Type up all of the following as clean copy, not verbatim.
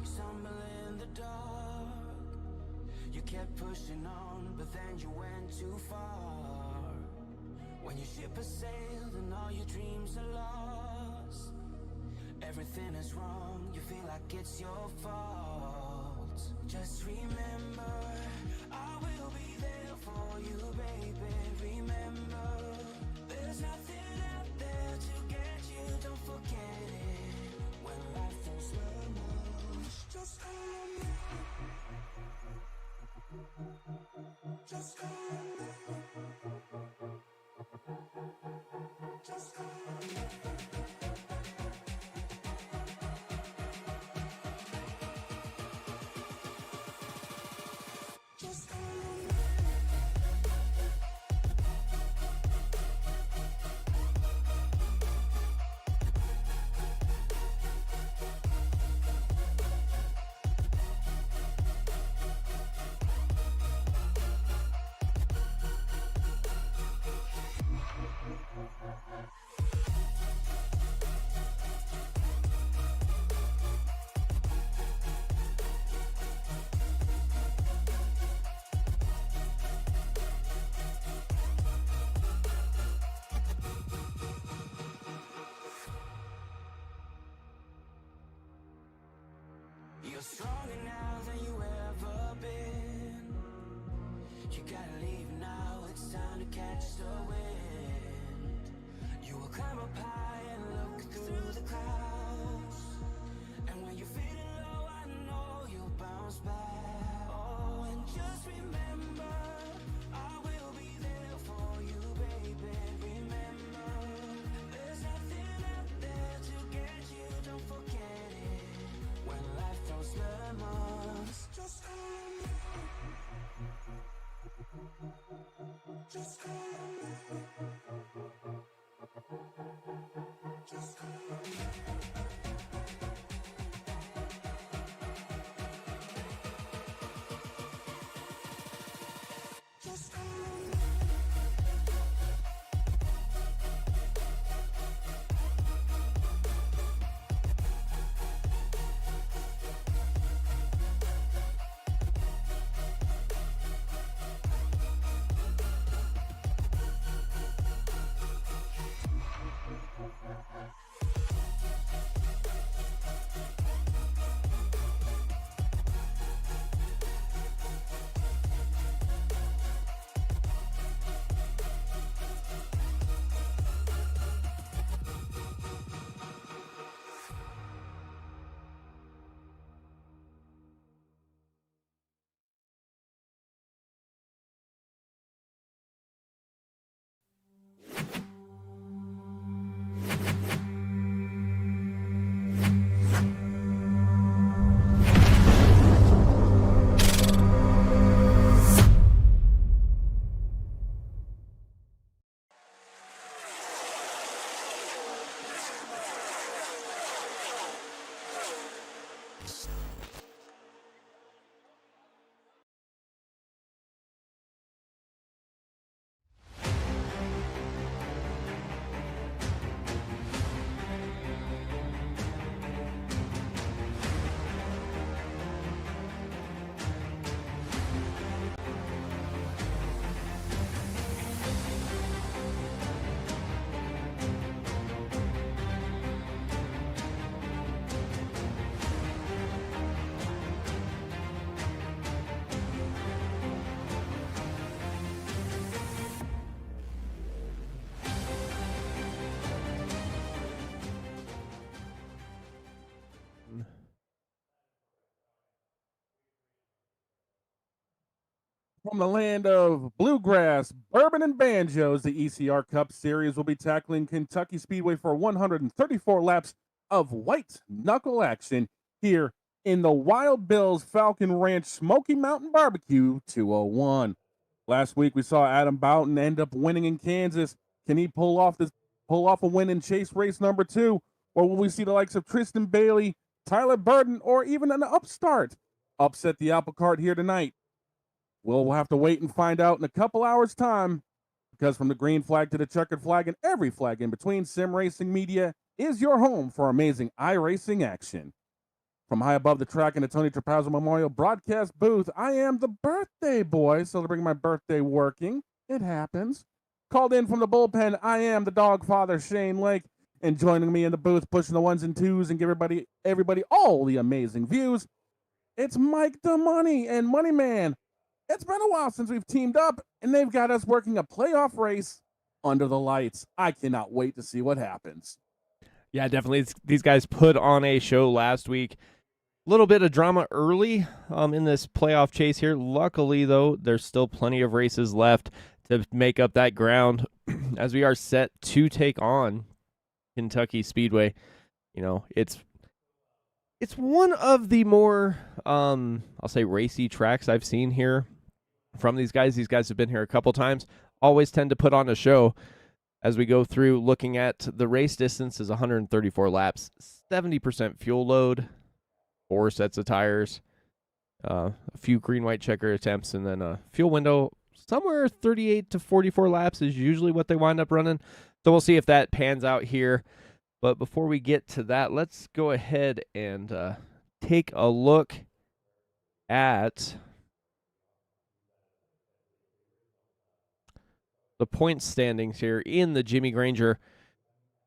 You stumble in the dark. You kept pushing on, but then you went too far. When your ship has sailed and all your dreams are lost, everything is wrong, you feel like it's your fault. Just remember, I will be there for you, baby. Remember, there's nothing out there to get you, don't forget it. When life throws lemons, just call me. Just call me. Just call me. You're stronger now than you ever been. You gotta leave now, it's time to catch the wind. You will climb up high and look through the clouds. And when you're feeling low, I know you'll bounce back. Oh, and just remember, I will be there for you, baby. Remember, there's nothing out there to get you, don't forget it. When life throws lemons, just call me. Just call me. Just call me. Just call me. From the land of bluegrass, bourbon, and banjos, the ECR Cup Series will be tackling Kentucky Speedway for 134 laps of white knuckle action here in the Wild Bill's Falcon Ranch Smoky Mountain Barbecue 201. Last week we saw Adam Boughton end up winning in Kansas. Can he pull off a win in Chase race number 2, or will we see the likes of Tristan Bailey, Tyler Burton, or even an upstart upset the apple cart here tonight? We'll have to wait and find out in a couple hours' time, because from the green flag to the checkered flag and every flag in between, Sim Racing Media is your home for amazing iRacing action. From high above the track in the Tony Trapazzo Memorial broadcast booth, I am the birthday boy, celebrating my birthday working. It happens. Called in from the bullpen, I am the dog father, Shane Lake, and joining me in the booth, pushing the ones and twos and give everybody all the amazing views. It's Mike the Money and Money Man. It's been a while since we've teamed up, and they've got us working a playoff race under the lights. I cannot wait to see what happens. Yeah, definitely. These guys put on a show last week. A little bit of drama early in this playoff chase here. Luckily, though, there's still plenty of races left to make up that ground as we are set to take on Kentucky Speedway. You know, it's one of the more, I'll say, racy tracks I've seen here from these guys. These guys have been here a couple times, always tend to put on a show. As we go through looking at the race distance is 134 laps, 70% fuel load, 4 sets of tires, a few green-white checker attempts, and then a fuel window somewhere 38 to 44 laps is usually what they wind up running. So we'll see if that pans out here. But before we get to that, let's go ahead and take a look at the point standings here in the Jimmy Granger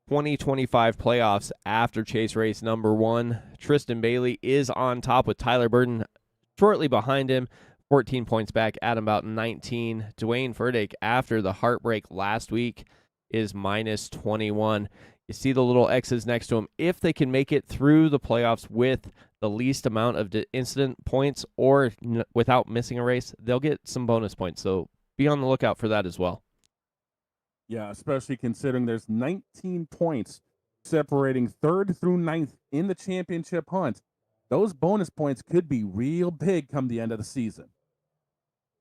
2025 playoffs after chase race number 1. Tristan Bailey is on top with Tyler Burton shortly behind him, 14 points back. Adam Boughton 19. Dwayne Furtick, after the heartbreak last week, is minus 21. You see the little X's next to him. If they can make it through the playoffs with the least amount of incident points or without missing a race, they'll get some bonus points. So be on the lookout for that as well. Yeah, especially considering there's 19 points separating 3rd through 9th in the championship hunt. Those bonus points could be real big come the end of the season.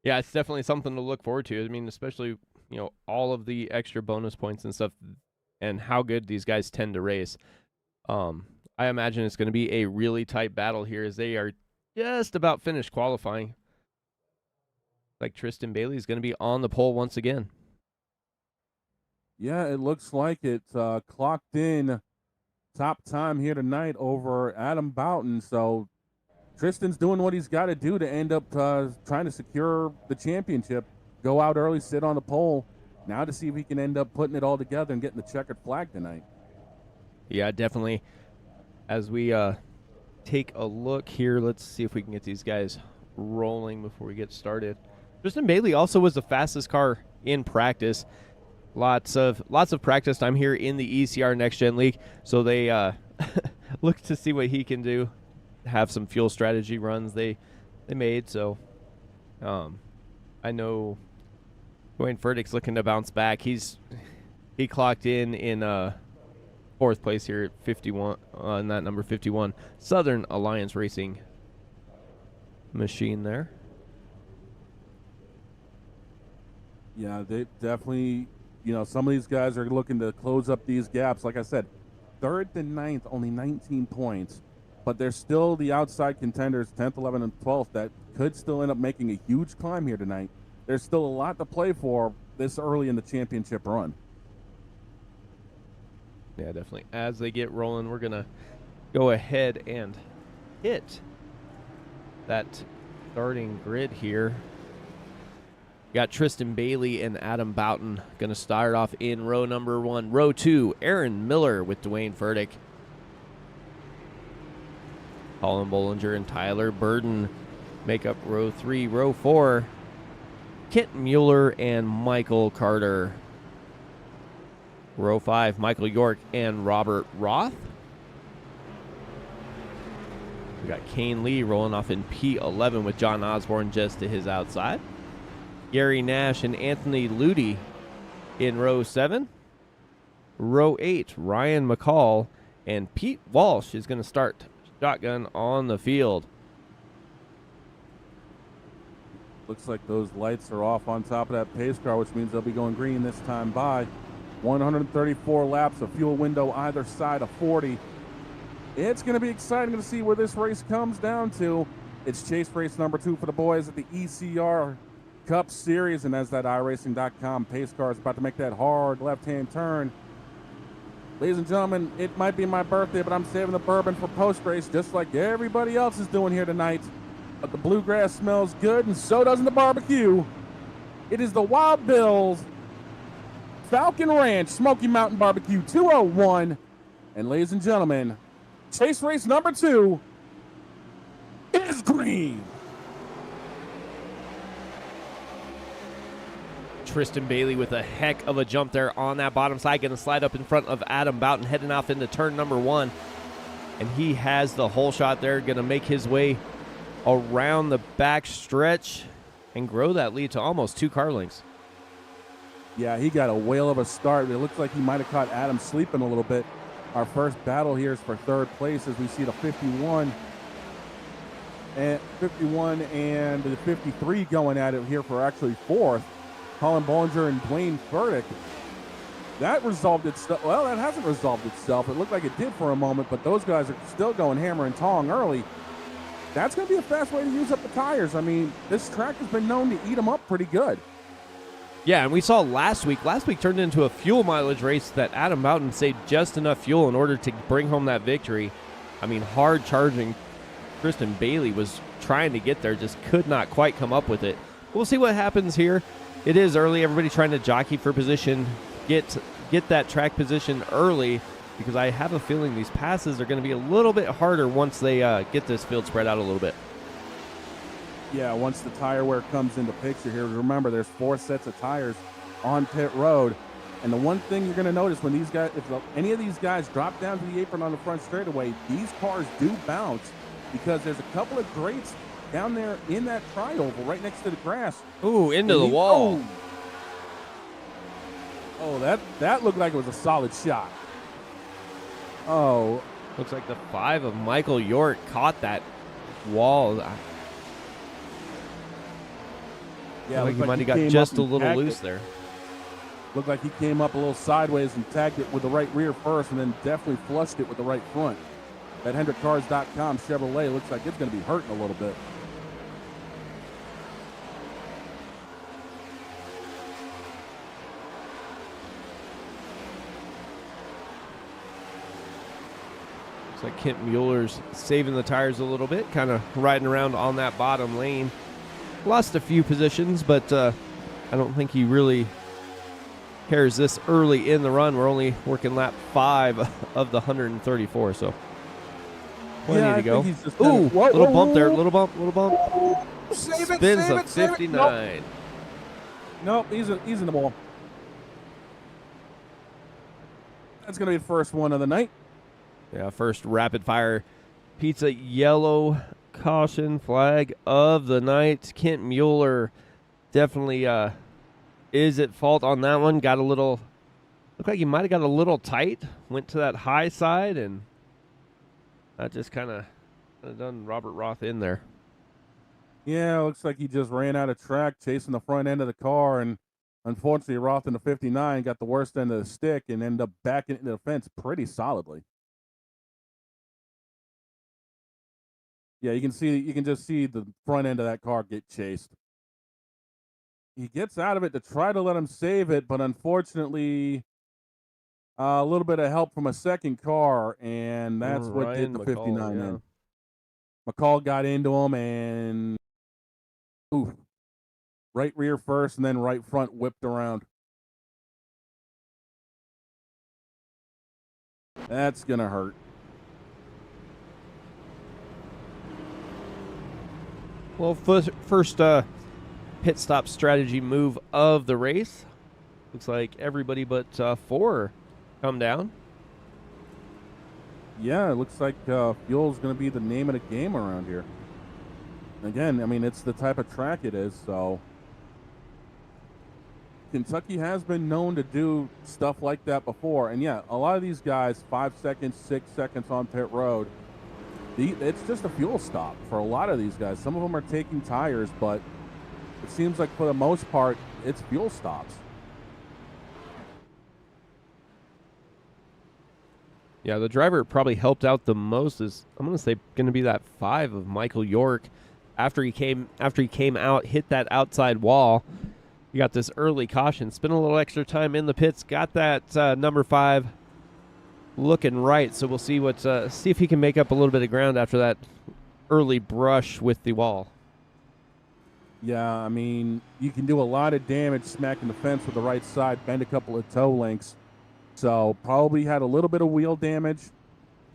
Yeah, it's definitely something to look forward to. I mean, especially, you know, all of the extra bonus points and stuff and how good these guys tend to race. I imagine it's going to be a really tight battle here as they are just about finished qualifying. Like Tristan Bailey is going to be on the pole once again. Yeah, it looks like it. Clocked in top time here tonight over Adam Boughton. So Tristan's doing what he's got to do to end up trying to secure the championship. Go out early, sit on the pole. Now to see if he can end up putting it all together and getting the checkered flag tonight. Yeah, definitely. As we take a look here, let's see if we can get these guys rolling before we get started. Tristan Bailey also was the fastest car in practice. Lots of practice time here in the ECR NextGen League, so they look to see what he can do. Have some fuel strategy runs they made. So I know Dwayne Furtick's looking to bounce back. He clocked in 4th place here at 51 on that number 51 Southern Alliance Racing machine there. Yeah, they definitely. You know, some of these guys are looking to close up these gaps. Like I said, 3rd and 9th, only 19 points. But there's still the outside contenders, 10th, 11th, and 12th, that could still end up making a huge climb here tonight. There's still a lot to play for this early in the championship run. Yeah, definitely. As they get rolling, we're going to go ahead and hit that starting grid here. Got Tristan Bailey and Adam Boughton going to start off in row number 1. Row 2, Aaron Miller with Dwayne Furtick. Colin Bollinger and Tyler Burden make up row 3. Row 4, Kent Mueller and Michael Carter. Row 5, Michael York and Robert Roth. We got Kane Lee rolling off in P11 with John Osborne just to his outside. Gary Nash and Anthony Ludi in row 7. Row 8, Ryan McCall and Pete Walsh is going to start shotgun on the field. Looks like those lights are off on top of that pace car, which means they'll be going green this time by. 134 laps, a fuel window either side of 40. It's going to be exciting to see where this race comes down to. It's chase race number 2 for the boys at the ECR Cup Series, and as that iRacing.com pace car is about to make that hard left-hand turn, Ladies and gentlemen, it might be my birthday, but I'm saving the bourbon for post-race just like everybody else is doing here tonight. But the bluegrass smells good, and so does the barbecue. It is the Wild Bill's Falcon Ranch Smoky Mountain Barbecue 201. And ladies and gentlemen, chase race number 2 is green. Tristan Bailey with a heck of a jump there on that bottom side, going to slide up in front of Adam Boughton, heading off into turn number 1. And he has the whole shot there, going to make his way around the back stretch and grow that lead to almost 2 car lengths. Yeah, he got a whale of a start. It looks like he might have caught Adam sleeping a little bit. Our first battle here is for 3rd place as we see the 51 and the 53 going at it here for actually 4th. Colin Bollinger and Dwayne Furtick. That resolved itself. Well, that hasn't resolved itself. It looked like it did for a moment, but those guys are still going hammer and tong early. That's going to be a fast way to use up the tires. I mean, this track has been known to eat them up pretty good. Yeah, and we saw last week turned into a fuel mileage race that Adam Boughton saved just enough fuel in order to bring home that victory. I mean, hard charging Tristan Bailey was trying to get there, just could not quite come up with it. We'll see what happens here. It is early. Everybody trying to jockey for position, get that track position early, because I have a feeling these passes are going to be a little bit harder once they get this field spread out a little bit. Yeah, once the tire wear comes into picture here, remember there's 4 sets of tires on pit road. And the one thing you're going to notice when these guys, if any of these guys drop down to the apron on the front straightaway, these cars do bounce because there's a couple of grates down there in that tri-oval right next to the grass. Ooh, into the wall. Oh, that looked like it was a solid shot. Oh. Looks like the 5 of Michael York caught that wall. Yeah, like he might have got just a little loose there. Looked like he came up a little sideways and tagged it with the right rear first and then definitely flushed it with the right front. That HendrickCars.com Chevrolet looks like it's going to be hurting a little bit. Looks like Kent Mueller's saving the tires a little bit, kind of riding around on that bottom lane. Lost a few positions, but I don't think he really cares this early in the run. We're only working lap 5 of the 134, so plenty to go. Ooh, little bump there, little bump. Save it, Spins save a it, save 59. it. Nope, he's in the ball. That's going to be the first one of the night. Yeah, first rapid fire pizza yellow caution flag of the night. Kent Mueller definitely is at fault on that one. Got a little, looked like he might have got a little tight. Went to that high side, and that just kind of done Robert Roth in there. Yeah, looks like he just ran out of track chasing the front end of the car, and unfortunately Roth in the 59 got the worst end of the stick and ended up backing into the fence pretty solidly. Yeah, you can just see the front end of that car get chased. He gets out of it to try to let him save it, but unfortunately, a little bit of help from a second car, and that's what Ryan did the McCall, 59 yeah. in. McCall got into him, and right rear first, and then right front whipped around. That's going to hurt. Well, first pit stop strategy move of the race. Looks like everybody but 4 come down. Yeah, it looks like fuel is going to be the name of the game around here. Again, I mean, it's the type of track it is, so Kentucky has been known to do stuff like that before. And yeah, a lot of these guys, 5 seconds, 6 seconds on pit road, it's just a fuel stop for a lot of these guys. Some of them are taking tires, but it seems like for the most part, it's fuel stops. Yeah, the driver probably helped out the most is, I'm going to say, going to be that 5 of Michael York. After he came out, hit that outside wall. You got this early caution. Spent a little extra time in the pits. Got that number 5 looking right. So we'll see see if he can make up a little bit of ground after that early brush with the wall. Yeah, I mean, you can do a lot of damage smacking the fence with the right side, bend a couple of toe links. So probably had a little bit of wheel damage,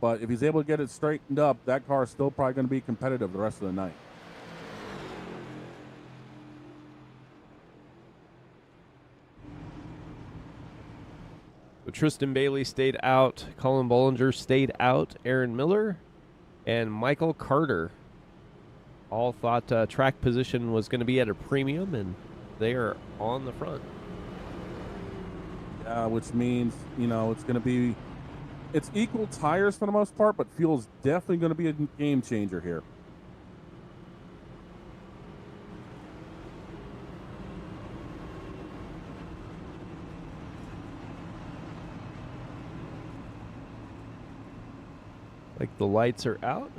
but if he's able to get it straightened up, that car is still probably going to be competitive the rest of the night. So Tristan Bailey stayed out, Colin Bollinger stayed out, Aaron Miller, and Michael Carter all thought track position was going to be at a premium, and they are on the front. Yeah, which means, it's going to be, it's equal tires for the most part, but fuel's definitely going to be a game changer here. Like the lights are out.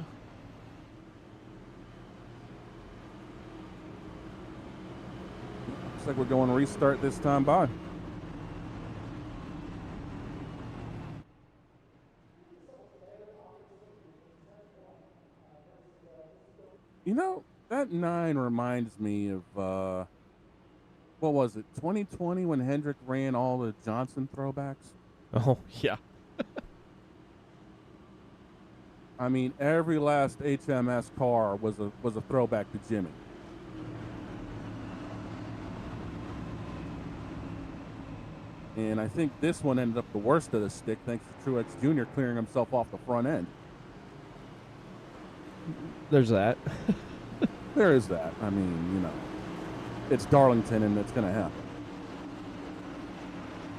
Looks like we're going to restart this time by. That 9 reminds me of, what was it, 2020 when Hendrick ran all the Johnson throwbacks? Oh, yeah. I mean, every last HMS car was a throwback to Jimmy. And I think this one ended up the worst of the stick, thanks to Truex Jr. clearing himself off the front end. There's that. There is that. I mean, it's Darlington, and it's going to happen.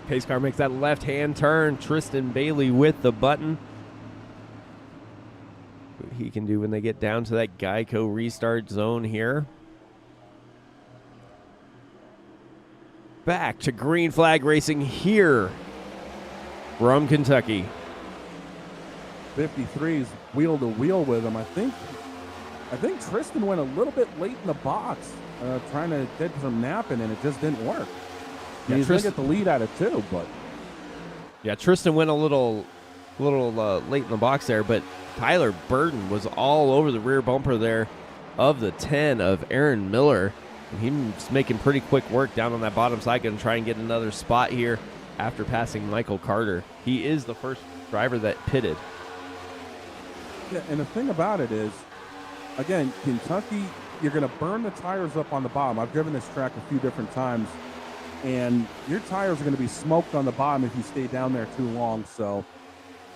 Pace car makes that left-hand turn. Tristan Bailey with the button. What he can do when they get down to that Geico restart zone here. Back to green flag racing here from Kentucky. 53's wheel to wheel with him. I think Tristan went a little bit late in the box, trying to get some napping, and it just didn't work. Yeah, he's going to get the lead at it too, but yeah, Tristan went a little late in the box there, but Tyler Burton was all over the rear bumper there of the 10 of Aaron Miller. And he's making pretty quick work down on that bottom side, going to try and get another spot here after passing Michael Carter. He is the first driver that pitted. Yeah, and the thing about it is, again, Kentucky, you're going to burn the tires up on the bottom. I've driven this track a few different times, and your tires are going to be smoked on the bottom if you stay down there too long. So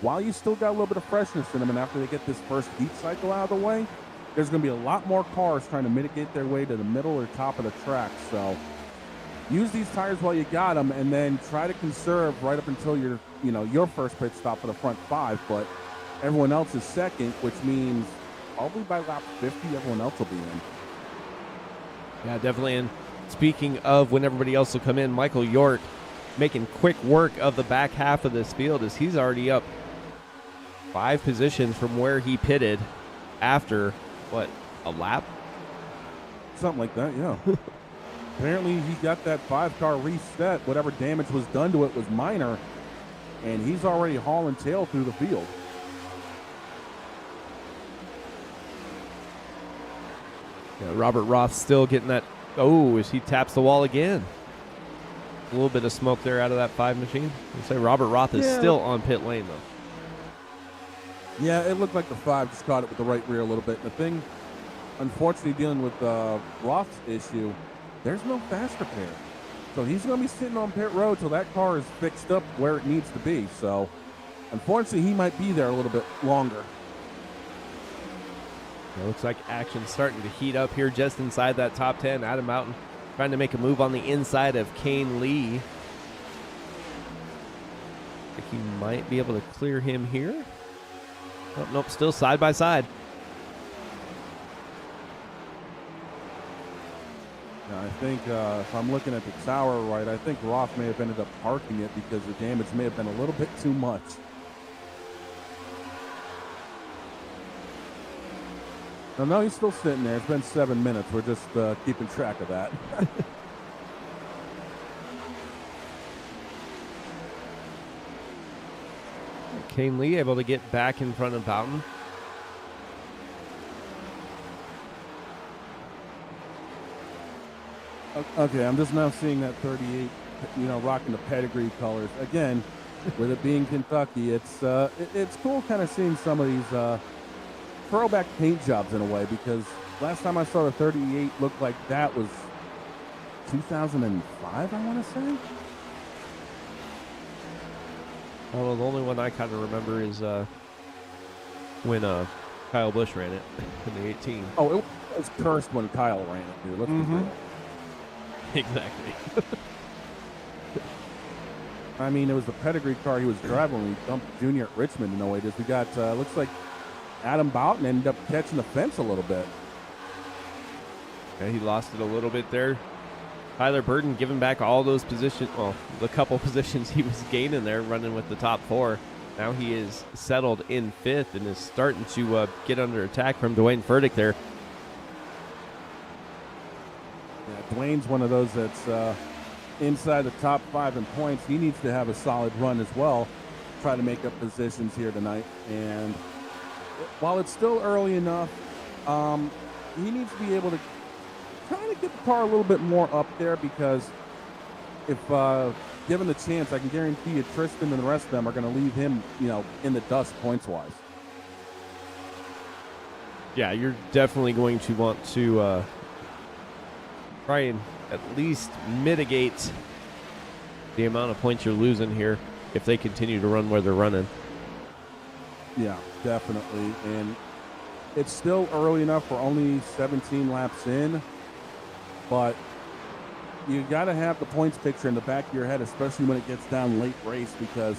while you still got a little bit of freshness in them, and after they get this first heat cycle out of the way, there's going to be a lot more cars trying to mitigate their way to the middle or top of the track. So use these tires while you got them, and then try to conserve right up until your first pit stop for the front 5. But everyone else is second, which means probably by lap 50, everyone else will be in. Yeah, definitely. And speaking of when everybody else will come in, Michael York making quick work of the back half of this field as he's already up 5 positions from where he pitted after, a lap? Something like that, yeah. Apparently he got that 5-car reset. Whatever damage was done to it was minor, and he's already hauling tail through the field. Yeah, Robert Roth still getting that. Oh, as he taps the wall again. A little bit of smoke there out of that 5 machine. I'd say Robert Roth is still on pit lane, though. Yeah, it looked like the 5 just caught it with the right rear a little bit. And the thing, unfortunately, dealing with Roth's issue, there's no fast repair. So he's going to be sitting on pit road till that car is fixed up where it needs to be. So, unfortunately, he might be there a little bit longer. It looks like action's starting to heat up here just inside that top 10. Adam Mountain trying to make a move on the inside of Kane Lee. I think he might be able to clear him here. Oh, nope, still side by side. Yeah, I think if I'm looking at the tower right, I think Roth may have ended up parking it because the damage may have been a little bit too much. No, he's still sitting there. It's been 7 minutes. We're just keeping track of that. Kane Lee able to get back in front of Boughton. Okay, I'm just now seeing that 38, rocking the pedigree colors. Again, with it being Kentucky, it's cool kind of seeing some of these throwback paint jobs in a way, because last time I saw the 38 look like that was 2005, I want to say. Well, the only one I kind of remember is when Kyle Busch ran it in the 18. Oh, it was cursed when Kyle ran it, dude. Let's be real. Exactly. I mean, it was the pedigree car he was driving when we dumped Junior at Richmond in 08. We got, looks like Adam Boughton ended up catching the fence a little bit. Yeah, he lost it a little bit there. Tyler Burton giving back all those positions, well, the couple positions he was gaining there, running with the top 4. Now he is settled in 5th and is starting to get under attack from Dwayne Furtick there. Yeah, Dwayne's one of those that's inside the top 5 in points. He needs to have a solid run as well, try to make up positions here tonight. And while it's still early enough, he needs to be able to kind of get the car a little bit more up there, because if given the chance, I can guarantee you Tristan and the rest of them are going to leave him, in the dust points-wise. Yeah, you're definitely going to want to try and at least mitigate the amount of points you're losing here if they continue to run where they're running. Yeah, definitely. And it's still early enough. We're only 17 laps in, but you got to have the points picture in the back of your head, especially when it gets down late race, because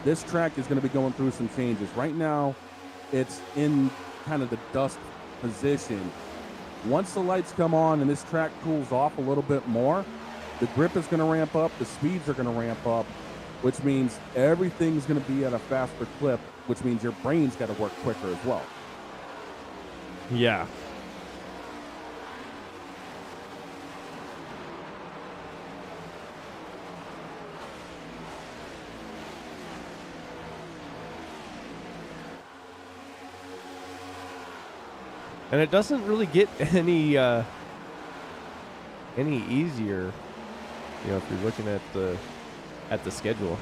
this track is going to be going through some changes. Right now, it's in kind of the dust position. Once the lights come on and this track cools off a little bit more, the grip is going to ramp up, the speeds are going to ramp up, which means everything's going to be at a faster clip, which means your brain's got to work quicker as well. Yeah. And it doesn't really get any easier, if you're looking at the schedule.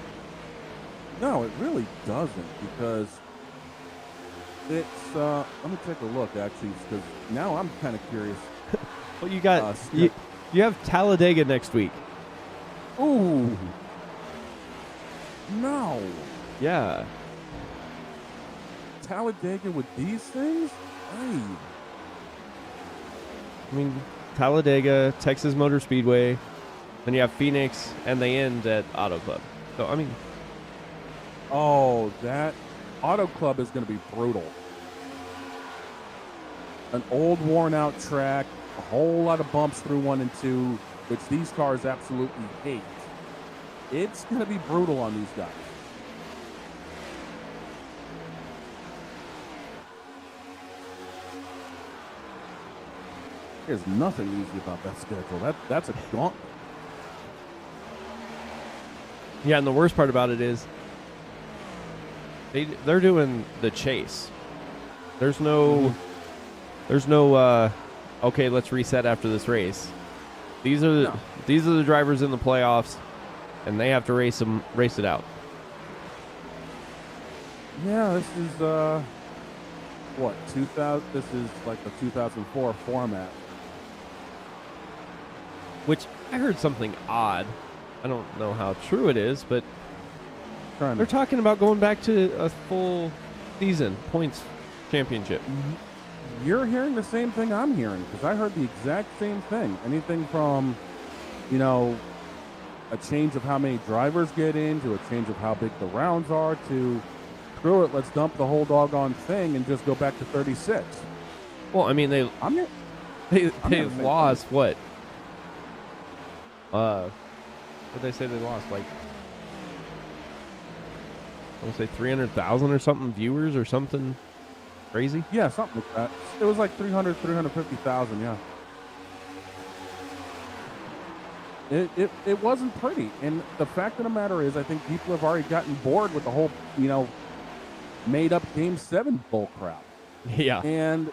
No, it really doesn't, because it's let me take a look actually, because now I'm kind of curious. Well, you got you have Talladega next week. Ooh. No. Yeah. Talladega with these things? Hey. I mean, Talladega, Texas Motor Speedway, then you have Phoenix, and they end at Auto Club. So, I mean... Oh, that Auto Club is going to be brutal. An old, worn-out track, a whole lot of bumps through 1 and 2, which these cars absolutely hate. It's going to be brutal on these guys. There's nothing easy about that schedule. That's a gauntlet. Yeah, and the worst part about it is they're doing the chase. There's no okay, let's reset after this race. These are the drivers in the playoffs, and they have to race it out. Yeah, this is what, 2000? This is like the 2004 format. Which I heard something odd. I don't know how true it is, but they're talking about going back to a full season points championship. You're hearing the same thing I'm hearing, because I heard the exact same thing. Anything from, a change of how many drivers get in, to a change of how big the rounds are, to screw it, let's dump the whole doggone thing and just go back to 36. Well, I mean, they lost what? What did they say they lost? Like, I want to say 300,000 or something viewers or something crazy? Yeah, something like that. It was like 350,000, yeah. It wasn't pretty. And the fact of the matter is, I think people have already gotten bored with the whole, made up Game 7 bull crap. Yeah. And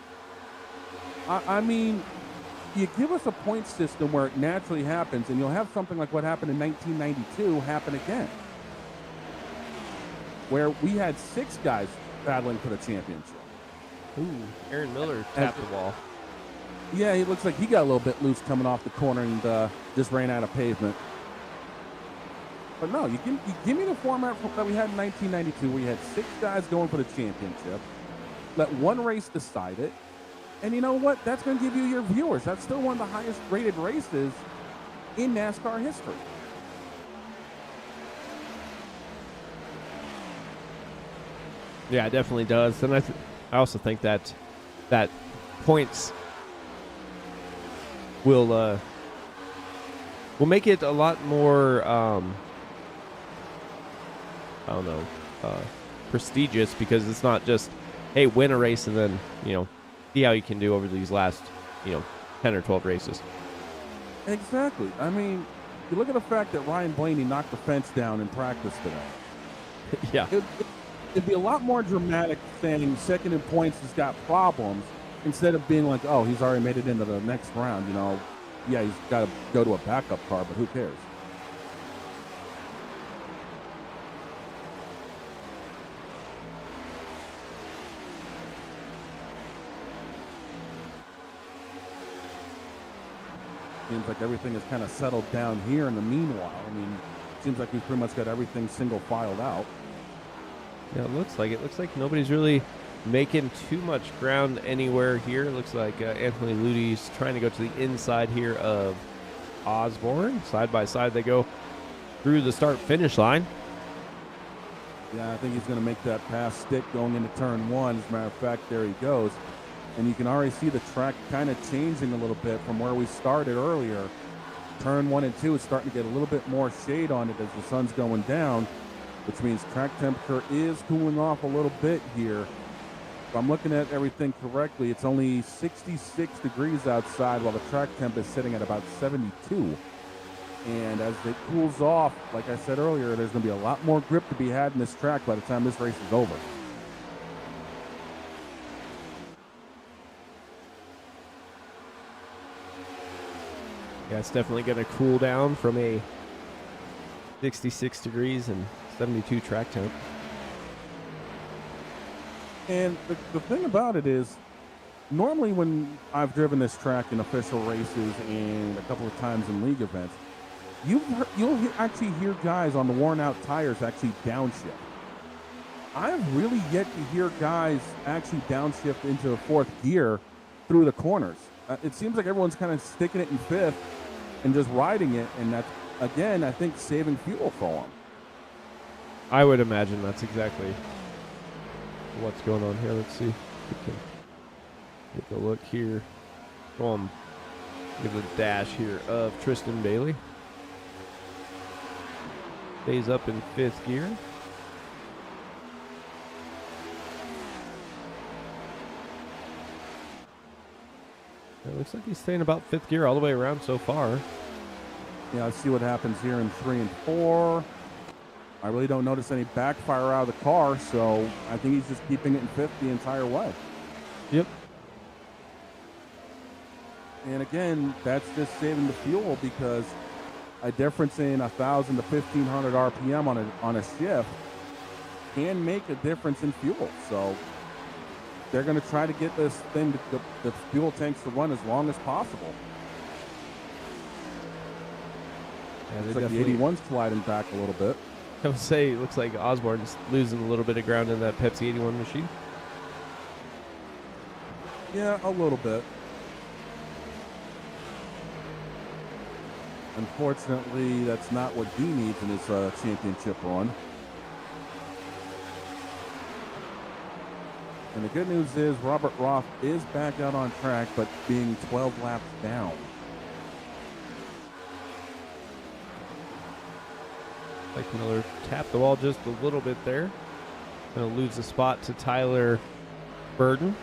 I mean, you give us a point system where it naturally happens, and you'll have something like what happened in 1992 happen again, where we had 6 guys battling for the championship. Ooh, Aaron Miller tapped the ball. Yeah, he looks like he got a little bit loose coming off the corner and just ran out of pavement. But no, you give me the format that we had in 1992, where you had 6 guys going for the championship. Let one race decide it. And you know what? That's going to give you your viewers. That's still one of the highest rated races in NASCAR history. Yeah, it definitely does. And I also think that points will make it a lot more prestigious, because it's not just, hey, win a race and then see how you can do over these last 10 or 12 races. Exactly. I mean, you look at the fact that Ryan Blaney knocked the fence down in practice today. Yeah. It'd be a lot more dramatic saying second in points has got problems, instead of being like, oh, he's already made it into the next round. Yeah, he's got to go to a backup car, but who cares? Seems like everything is kind of settled down here in the meanwhile. I mean, it seems like we've pretty much got everything single filed out. Yeah, it looks like nobody's really making too much ground anywhere here. It looks like Anthony Ludi's trying to go to the inside here of Osborne. Side by side they go through the start-finish line. Yeah, I think he's going to make that pass stick going into turn 1. As a matter of fact, there he goes. And you can already see the track kind of changing a little bit from where we started earlier. Turn 1 and 2 is starting to get a little bit more shade on it as the sun's going down, which means track temperature is cooling off a little bit here. If I'm looking at everything correctly, it's only 66 degrees outside, while the track temp is sitting at about 72. And as it cools off, like I said earlier, there's going to be a lot more grip to be had in this track by the time this race is over. Yeah, it's definitely going to cool down from a 66 degrees and 72 track temp. And the thing about it is, normally when I've driven this track in official races and a couple of times in league events, you'll actually hear guys on the worn-out tires actually downshift. I've really yet to hear guys actually downshift into 4th gear through the corners. It seems like everyone's kind of sticking it in 5th and just riding it, and that's, again, I think, saving fuel for them. I would imagine that's exactly what's going on here. Let's see if we can take a look here. Give a dash here of Tristan Bailey. Stays up in 5th gear. It looks like he's staying about 5th gear all the way around so far. Yeah, let's see what happens here in 3 and 4. I really don't notice any backfire out of the car, so I think he's just keeping it in 5th the entire way. Yep. And again, that's just saving the fuel, because a difference in 1,000 to 1,500 RPM on a shift can make a difference in fuel. So they're going to try to get this thing, the fuel tanks, to run as long as possible. Yeah, looks like the 81's sliding back a little bit. I would say it looks like Osborne's losing a little bit of ground in that Pepsi 81 machine. Yeah, a little bit. Unfortunately, that's not what he needs in his championship run. And the good news is Robert Roth is back out on track, but being 12 laps down. Like Miller tapped the wall just a little bit there. Going to lose the spot to Tyler Burden.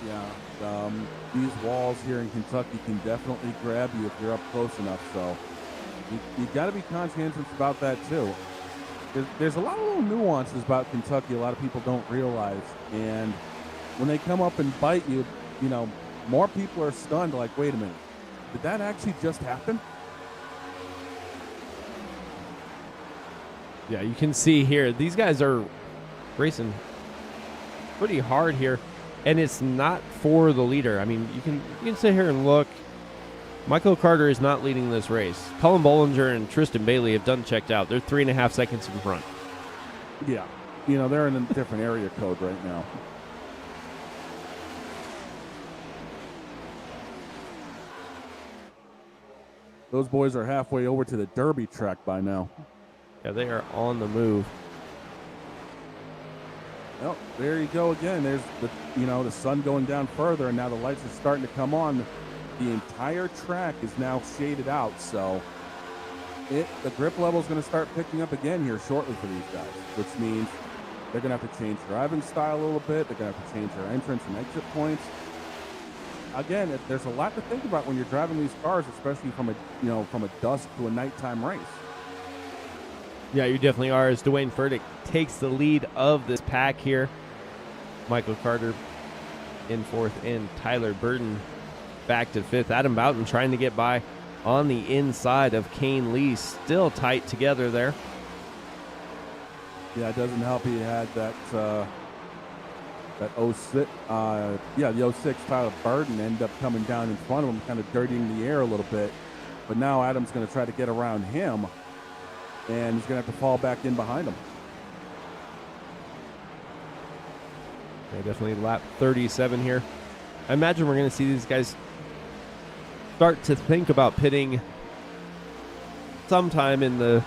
Yeah, these walls here in Kentucky can definitely grab you if you're up close enough. So you got to be conscientious about that too. There's a lot of little nuances about Kentucky a lot of people don't realize, and when they come up and bite you, you know, more people are stunned. Like, wait a minute, did that actually just happen? Yeah, you can see here, these guys are racing pretty hard here, and it's not for the leader. I mean, you can sit here and look. Michael Carter is not leading this race. Colin Bollinger and Tristan Bailey have done checked out. They're 3.5 seconds in front. Yeah, you know, they're in a different area code right now. Those boys are halfway over to the Derby track by now. Yeah, they are on the move. Well, there you go again. There's the sun going down further, and now the lights are starting to come on. The entire track is now shaded out, so the grip level is going to start picking up again here shortly for these guys, which means they're going to have to change driving style a little bit. They're going to have to change their entrance and exit points. Again, there's a lot to think about when you're driving these cars, especially from a dusk to a nighttime race. Yeah, you definitely are, as Dwayne Furtick takes the lead of this pack here. Michael Carter in fourth, and Tyler Burton back to fifth. Adam Boughton trying to get by on the inside of Kane Lee. Still tight together there. Yeah, it doesn't help he had that 06, the 06 Tyler Burton ended up coming down in front of him, kind of dirtying the air a little bit. But now Adam's going to try to get around him, and he's going to have to fall back in behind him. Yeah, definitely lap 37 here. I imagine we're going to see these guys start to think about pitting sometime in the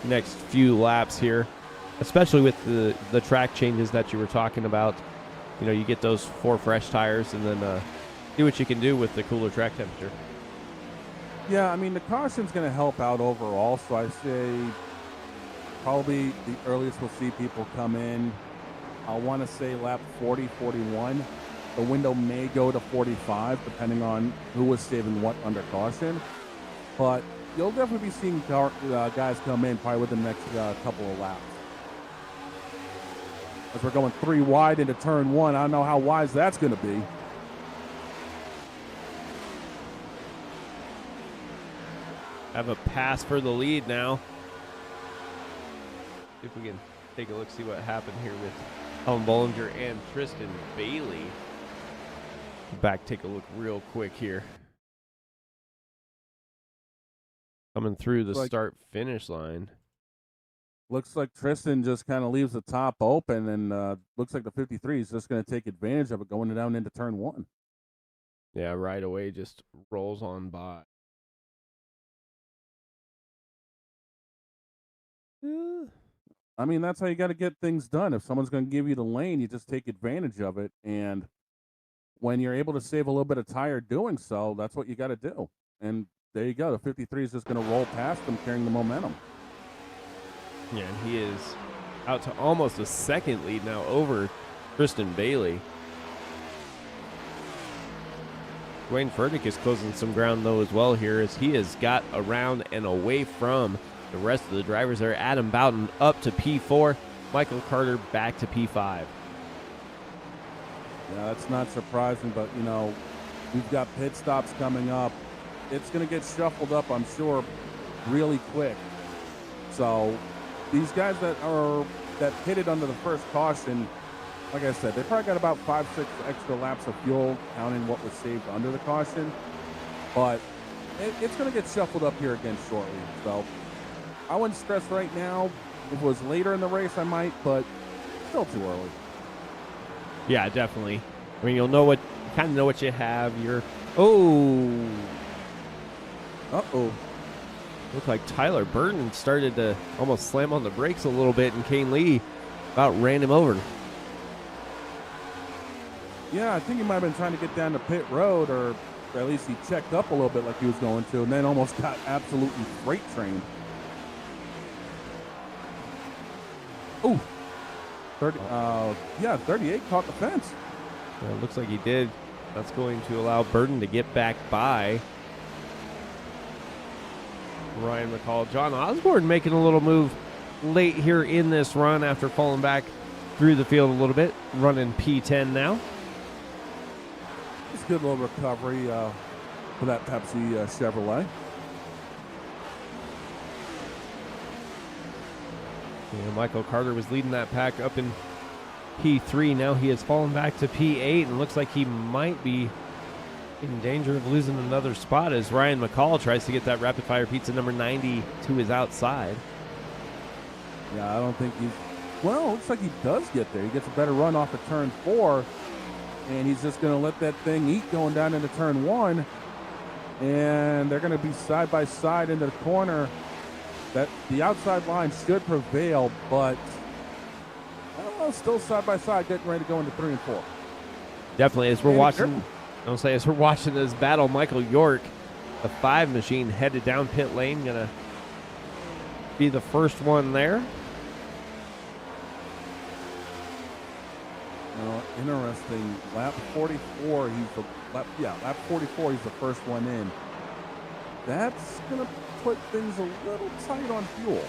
next few laps here, especially with the track changes that you were talking about. You get those 4 fresh tires, and then see what you can do with the cooler track temperature. Yeah, I mean, the caution's going to help out overall, so I say probably the earliest we'll see people come in, I want to say lap 40, 41. The window may go to 45, depending on who was saving what under caution. But you'll definitely be seeing guys come in probably within the next couple of laps. As we're going 3 wide into turn 1, I don't know how wise that's going to be. Have a pass for the lead now. See if we can take a look, see what happened here with Colin Bollinger and Tristan Bailey. Back, take a look real quick here. Coming through the start-finish line. Looks like Tristan just kind of leaves the top open, and looks like the 53 is just going to take advantage of it going down into turn 1. Yeah, right away just rolls on by. I mean, that's how you got to get things done. If someone's going to give you the lane, you just take advantage of it. And when you're able to save a little bit of tire doing so, that's what you got to do. And there you go. The 53 is just going to roll past them, carrying the momentum. Yeah, and he is out to almost a second lead now over Tristan Bailey. Dwayne Furtick is closing some ground, though, as well here, as he has got around and away from the rest of the drivers there. Adam Boughton up to P4. Michael Carter back to P5. Yeah, that's not surprising, but, we've got pit stops coming up. It's going to get shuffled up, I'm sure, really quick. So these guys that pitted under the first caution, like I said, they probably got about 5-6 extra laps of fuel, counting what was saved under the caution. But it's going to get shuffled up here again shortly. So I wouldn't stress right now. If it was later in the race, I might, but still too early. Yeah, definitely. I mean, you kind of know what you have. Looked like Tyler Burton started to almost slam on the brakes a little bit, and Kane Lee about ran him over. Yeah, I think he might have been trying to get down to pit road, or at least he checked up a little bit like he was going to, and then almost got absolutely freight trained. Ooh. 38 caught the fence. Well, it looks like he did. That's going to allow Burden to get back by Ryan McCall. John Osborne making a little move late here in this run after falling back through the field a little bit. Running P10 now. It's a good little recovery for that Pepsi Chevrolet. Yeah, Michael Carter was leading that pack up in P3. Now he has fallen back to P8 and looks like he might be in danger of losing another spot as Ryan McCall tries to get that rapid fire pizza number 90 to his outside. Yeah, I don't think he's... Well, looks like he does get there. He gets a better run off of turn 4, and he's just going to let that thing eat going down into turn 1. And they're going to be side by side into the corner. That the outside line should prevail, but I don't know, still side by side, getting ready to go into 3 and 4. Definitely, as we're watching this battle, Michael York, the 5 machine, headed down pit lane, gonna be the first one there. Interesting. Lap 44, lap 44, he's the first one in. That's gonna put things a little tight on fuel.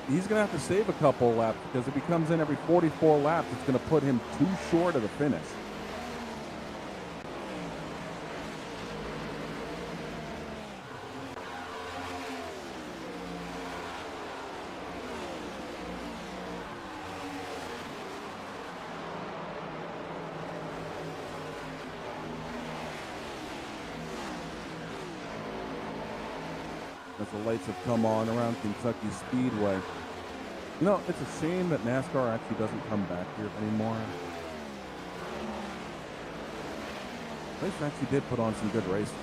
He's going to have to save a couple laps because if he comes in every 44 laps, it's going to put him too short of the finish. As the lights have come on around Kentucky Speedway. You know, it's a shame that NASCAR actually doesn't come back here anymore. Place actually did put on some good racing.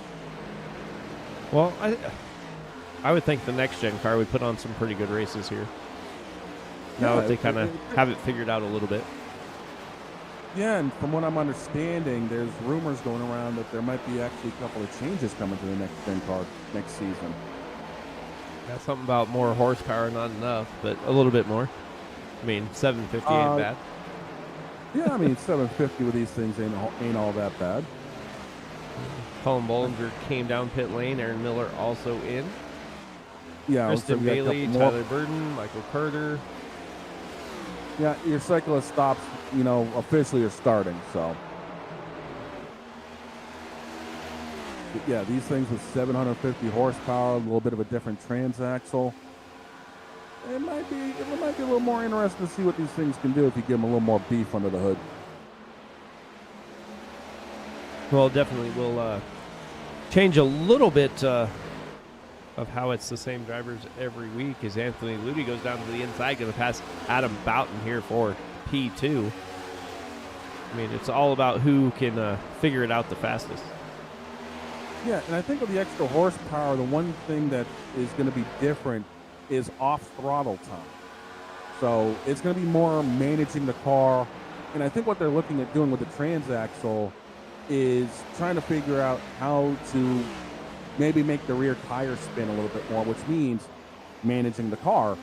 Well, I would think the NextGen car would put on some pretty good races here. Now that they kind of have it figured out a little bit. Yeah, and from what I'm understanding, there's rumors going around that there might be actually a couple of changes coming to the NextGen car next season. Got something about more horsepower, not enough, but a little bit more. I mean, 750 ain't bad. Yeah, I mean, 750 with these things ain't all that bad. Colin Bollinger came down pit lane. Aaron Miller also in. Yeah, Kristen Bailey, Tyler Burden, Michael Carter. Yeah, your cyclist stops, officially are starting, so. But yeah, these things with 750 horsepower, a little bit of a different transaxle. It might be a little more interesting to see what these things can do if you give them a little more beef under the hood. Well, definitely will change a little bit of how it's the same drivers every week as Anthony Ludy goes down to the inside, going to pass Adam Boughton here for P2. I mean, it's all about who can figure it out the fastest. Yeah, and I think with the extra horsepower, the one thing that is going to be different is off-throttle time. So it's going to be more managing the car. And I think what they're looking at doing with the transaxle is trying to figure out how to maybe make the rear tire spin a little bit more, which means managing the car.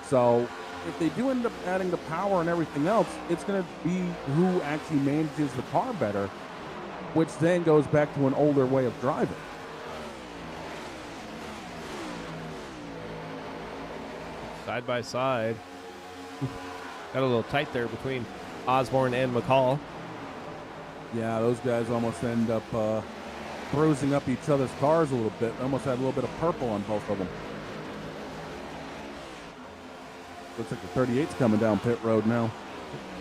So if they do end up adding the power and everything else, it's going to be who actually manages the car better, which then goes back to an older way of driving. Side by side. Got a little tight there between Osborne and McCall. Yeah, those guys almost end up bruising up each other's cars a little bit. Almost had a little bit of purple on both of them. Looks like the 38's coming down pit road now.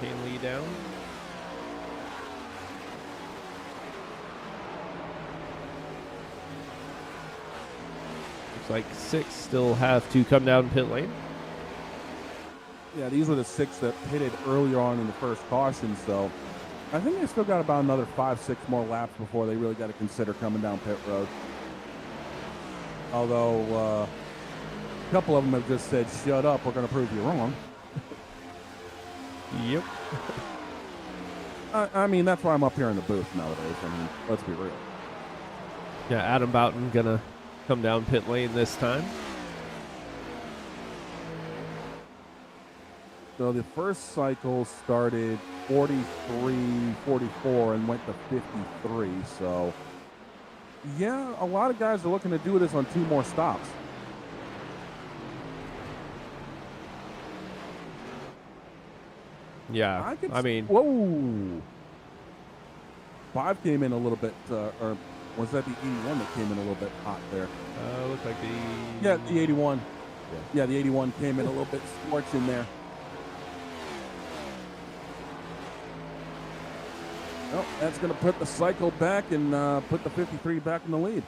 Kane Lee down. Looks like 6 still have to come down pit lane. Yeah, these were the 6 that pitted earlier on in the first caution, so I think they still got about another 5-6 more laps before they really got to consider coming down pit road. Although a couple of them have just said, shut up, we're going to prove you wrong. Yep. I mean, that's why I'm up here in the booth nowadays. I mean, let's be real. Yeah, Adam Boughton going to come down pit lane this time. So the first cycle started 43, 44 and went to 53. So, yeah, a lot of guys are looking to do this on 2 more stops. Yeah, I mean, whoa. 5 came in a little bit, or was that the 81 that came in a little bit hot there? looks like Yeah, the 81. Yeah, the 81 came in a little bit scorched in there. Well, that's going to put the cycle back and put the 53 back in the lead.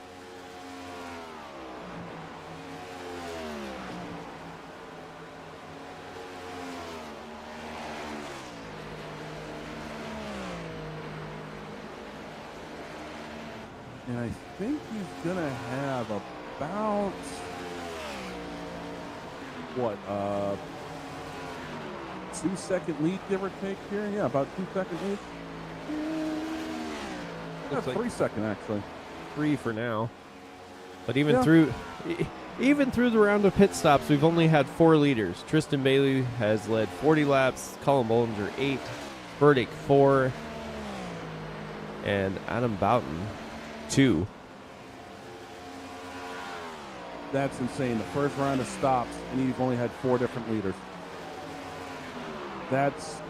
And I think he's going to have about, what, 2-second lead, give or take here? Yeah, about 2-second lead. Looks like 3-second, actually. 3 for now. But even through the round of pit stops, we've only had 4 leaders. Tristan Bailey has led 40 laps, Colin Bollinger 8, Burdick 4, and Adam Boughton 2. That's insane. The first round of stops, and he's only had 4 different leaders. That's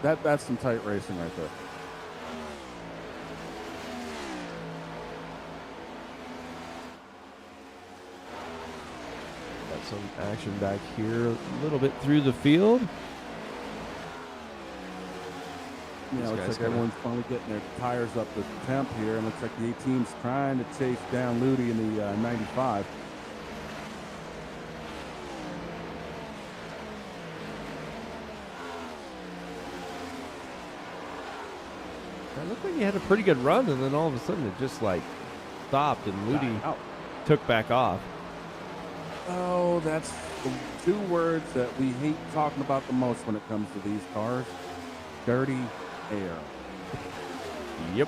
some tight racing right there. Got some action back here, a little bit through the field. Yeah, looks like everyone's finally getting their tires up to temp here, and looks like the 18's trying to chase down Ludi in the 95. It looked like he had a pretty good run, and then all of a sudden it just like stopped, and Ludi took back off. Oh, that's the 2 words that we hate talking about the most when it comes to these cars. Dirty air. Yep.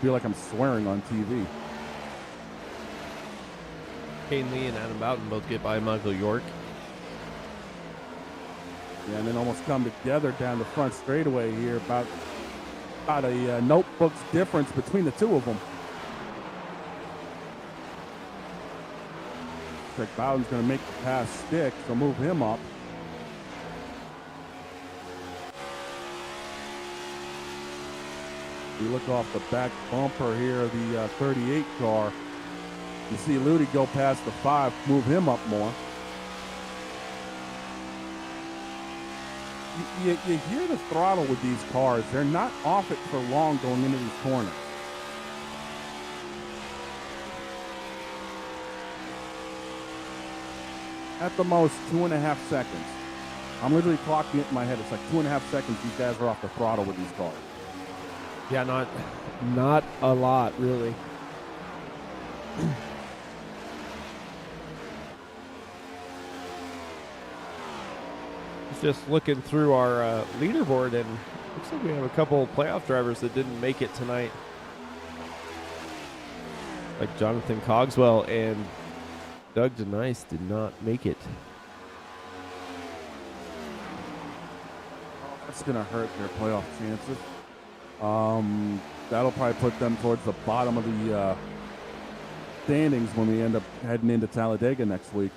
Feel like I'm swearing on TV. Kane Lee and Adam Boughton both get by Michael York. Yeah, and then almost come together down the front straightaway here. About a notebook's difference between the 2 of them. Looks like Bowden's going to make the pass stick, so move him up. You look off the back bumper here of the 38 car. You see Ludi go past the 5, move him up more. You hear the throttle with these cars. They're not off it for long going into these corners. At the most, 2.5 seconds. I'm literally clocking it in my head. It's like 2.5 seconds these guys are off the throttle with these cars. Yeah, not a lot, really. Just looking through our leaderboard, and looks like we have a couple of playoff drivers that didn't make it tonight, like Jonathan Cogswell and Doug DeNice did not make it. That's going to hurt their playoff chances. That'll probably put them towards the bottom of the standings when we end up heading into Talladega next week.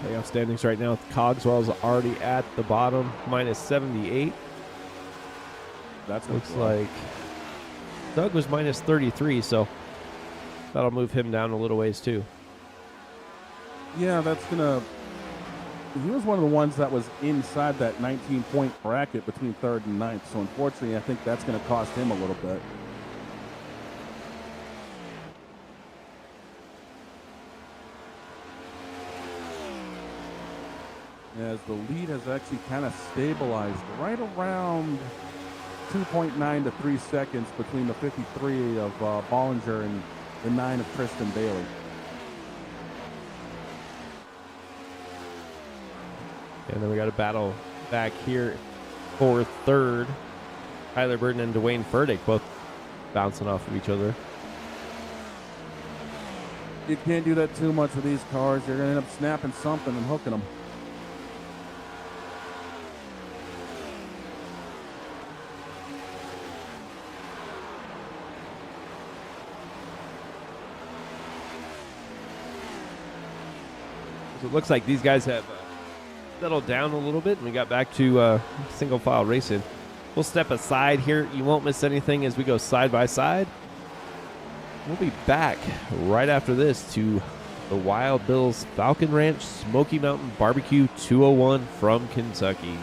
Playoff standings right now, Cogswell's already at the bottom, minus 78. That looks like Doug was minus 33, so that'll move him down a little ways too. Yeah, that's gonna. He was one of the ones that was inside that 19-point bracket between 3rd and 9th. So unfortunately, I think that's going to cost him a little bit. As the lead has actually kind of stabilized right around 2.9 to 3 seconds between the 53 of Bollinger and the 9 of Tristan Bailey. And then we got a battle back here for 3rd. Tyler Burton and Dwayne Furtick both bouncing off of each other. You can't do that too much with these cars. You're going to end up snapping something and hooking them. So it looks like these guys have settled down a little bit, and we got back to single file racing. We'll step aside here. You won't miss anything as we go side by side. We'll be back right after this to the Wild Bill's Falcon Ranch Smoky Mountain Barbecue 201 from Kentucky.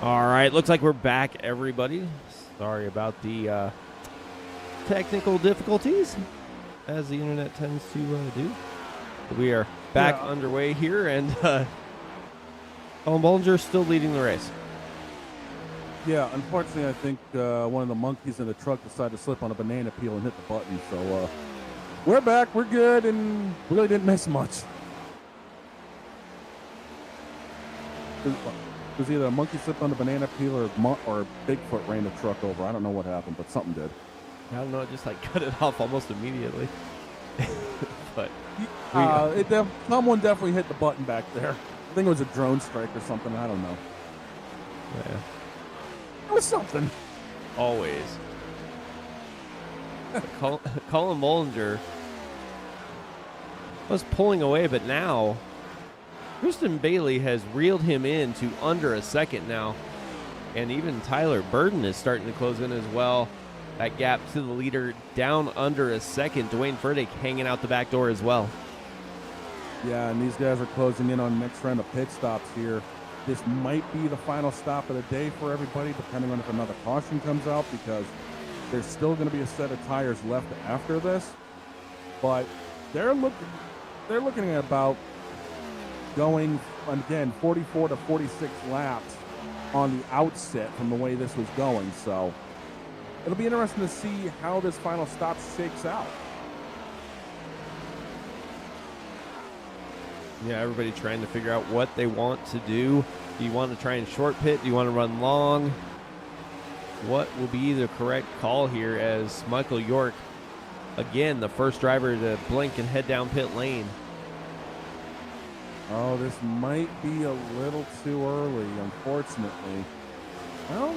All right, looks like we're back, everybody. Sorry about the technical difficulties, as the internet tends to do. We are back underway here, and Colin Bollinger still leading the race. Yeah, unfortunately, I think one of the monkeys in the truck decided to slip on a banana peel and hit the button. So we're back, we're good, and really didn't miss much. It was either a monkey slipped on the banana peel or Bigfoot ran the truck over. I don't know what happened, but something did. I don't know, it just like cut it off almost immediately. But someone definitely hit the button back there. I think it was a drone strike or something. I don't know. Yeah. It was something. Always. Colin Bollinger was pulling away, but now Kristen Bailey has reeled him in to under a second now. And even Tyler Burden is starting to close in as well. That gap to the leader down under a second. Dwayne Furtick hanging out the back door as well. Yeah, and these guys are closing in on the next round of pit stops here. This might be the final stop of the day for everybody, depending on if another caution comes out, because there's still going to be a set of tires left after this. But they're looking at about going, again, 44 to 46 laps on the outset from the way this was going. So it'll be interesting to see how this final stop shakes out. Yeah, everybody trying to figure out what they want to do. Do you want to try and short pit? Do you want to run long? What will be the correct call here, as Michael York, again, the first driver to blink and head down pit lane? Oh, this might be a little too early, unfortunately. Well,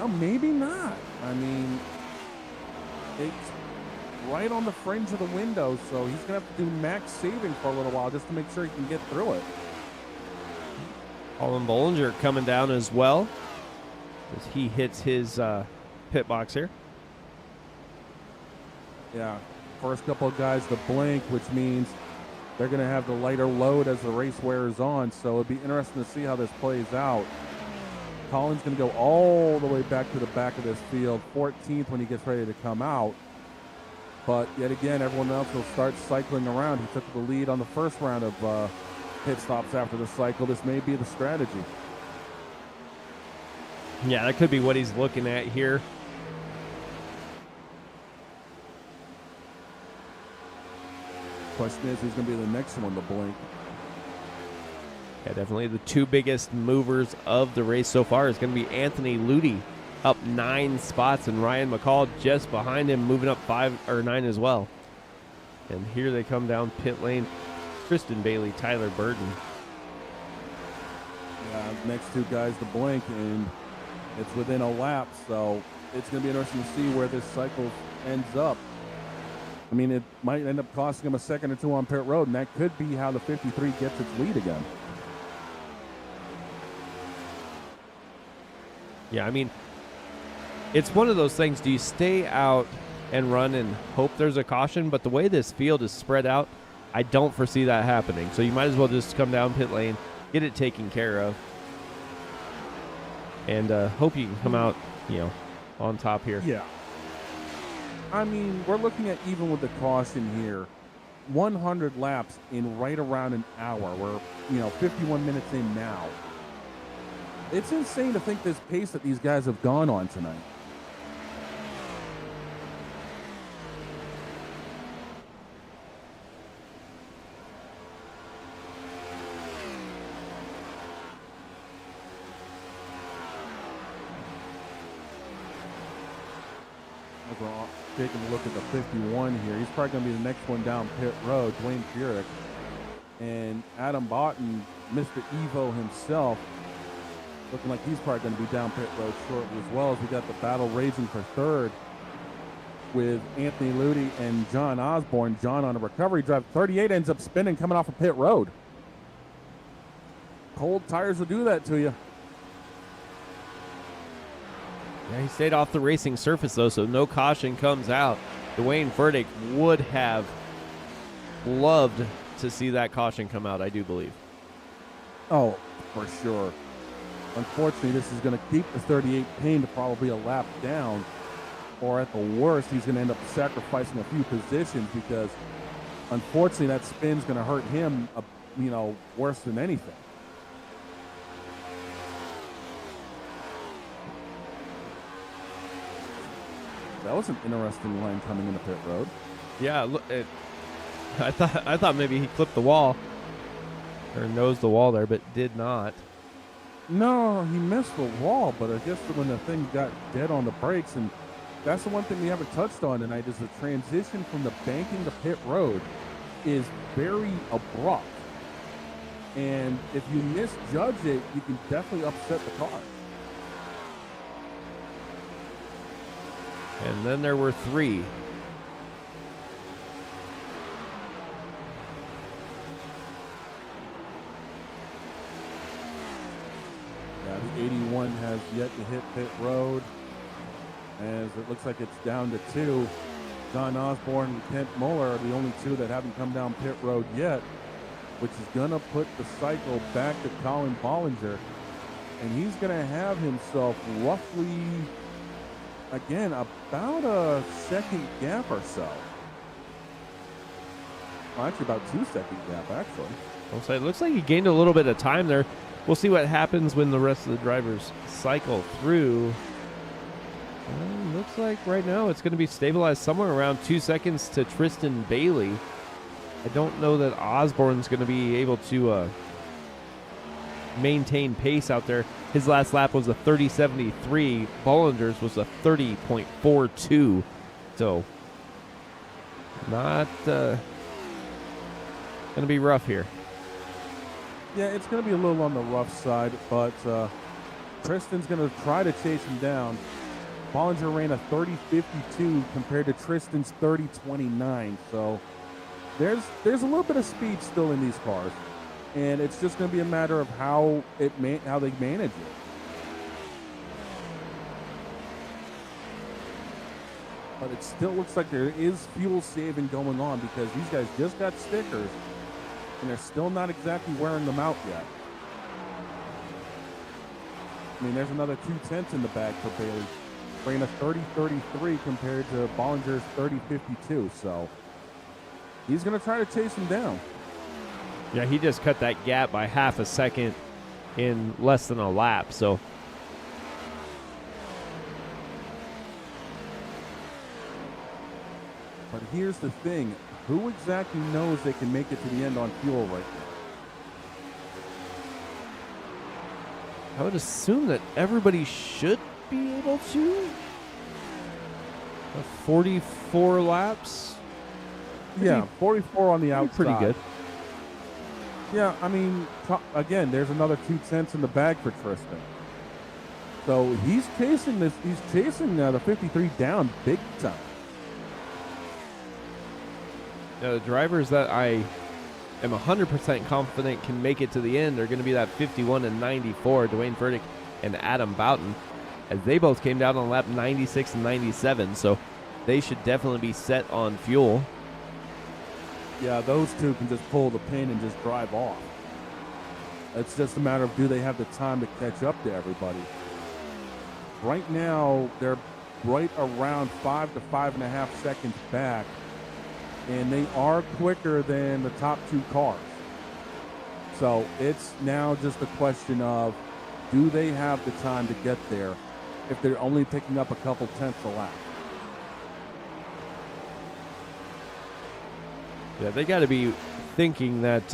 maybe not. I mean, it's right on the fringe of the window, so he's going to have to do max saving for a little while just to make sure he can get through it. Colin Bollinger coming down as well as he hits his pit box here. Yeah, first couple of guys to blink, which means they're going to have the lighter load as the race wears on, so it'll be interesting to see how this plays out. Colin's going to go all the way back to the back of this field, 14th when he gets ready to come out. But yet again, everyone else will start cycling around. He took the lead on the first round of pit stops after the cycle. This may be the strategy. Yeah, that could be what he's looking at here. Question is, who's going to be the next one to blink? Yeah, definitely the two biggest movers of the race so far is going to be Anthony Ludy, up 9 spots, and Ryan McCall just behind him, moving up 5 or 9 as well. And here they come down pit lane. Kristen Bailey, Tyler Burden. Yeah, next two guys to blink, and it's within a lap, so it's going to be interesting to see where this cycle ends up. I mean, it might end up costing him a second or two on pit road, and that could be how the 53 gets its lead again. Yeah, I mean, it's one of those things. Do you stay out and run and hope there's a caution? But the way this field is spread out, I don't foresee that happening. So you might as well just come down pit lane, get it taken care of, and hope you can come out, on top here. Yeah. I mean, we're looking at, even with the caution here, 100 laps in right around an hour. We're, 51 minutes in now. It's insane to think this pace that these guys have gone on tonight. Taking a look at the 51 here. He's probably going to be the next one down pit road, Dwayne Furtick. And Adam Boughton, Mr. Evo himself, looking like he's probably going to be down pit road shortly as well, as we got the battle raging for third with Anthony Ludy and John Osborne. John on a recovery drive. 38 ends up spinning coming off of pit road. Cold tires will do that to you. Yeah, he stayed off the racing surface, though, so no caution comes out. Dwayne Furtick would have loved to see that caution come out, I do believe. Oh, for sure. Unfortunately, this is going to keep the 38 pain to probably a lap down, or at the worst, he's going to end up sacrificing a few positions because, unfortunately, that spin's going to hurt him, worse than anything. That was an interesting line coming into pit road. Yeah, I thought maybe he clipped the wall or nosed the wall there, but did not. No, he missed the wall, but I guess when the thing got dead on the brakes, and that's the one thing we haven't touched on tonight, is the transition from the banking to pit road is very abrupt. And if you misjudge it, you can definitely upset the car. And then there were 3. Yeah, the 81 has yet to hit pit road, as it looks like it's down to 2. John Osborne and Kent Muller are the only 2 that haven't come down pit road yet, which is going to put the cycle back to Colin Bollinger. And he's going to have himself roughly, again, about a second gap or so. Well, actually, about 2-second gap, actually. I'll say it looks like he gained a little bit of time there. We'll see what happens when the rest of the drivers cycle through. Looks like right now it's going to be stabilized somewhere around 2 seconds to Tristan Bailey. I don't know that Osborne's going to be able to maintain pace out there. His last lap was a 30.73. Bollinger's was a 30.42. So not going to be rough here. Yeah, it's going to be a little on the rough side, but Tristan's going to try to chase him down. Bollinger ran a 30.52 compared to Tristan's 30.29, so there's a little bit of speed still in these cars, and it's just going to be a matter of how they manage it. But it still looks like there is fuel saving going on because these guys just got stickers, and they're still not exactly wearing them out yet. I mean, there's another 2/10 in the bag for Bailey. Ran a 30.33 compared to Bollinger's 30.52, so he's going to try to chase him down. Yeah, he just cut that gap by half a second in less than a lap, so. But here's the thing. Who exactly knows they can make it to the end on fuel right now? I would assume that everybody should be able to. 44 laps. Yeah, 44 on the outside. Pretty good. Yeah, I mean, again, there's another 2/10 in the bag for Tristan. So he's chasing this. He's chasing the 53 down big time. The drivers that I am 100% confident can make it to the end are going to be that 51 and 94, Dwayne Furtick and Adam Boughton, as they both came down on lap 96 and 97, so they should definitely be set on fuel. Yeah, those two can just pull the pin and just drive off. It's just a matter of do they have the time to catch up to everybody. Right now, they're right around 5 to 5.5 seconds back, and they are quicker than the top 2 cars. So it's now just a question of do they have the time to get there if they're only picking up a couple tenths a lap. Yeah, they got to be thinking that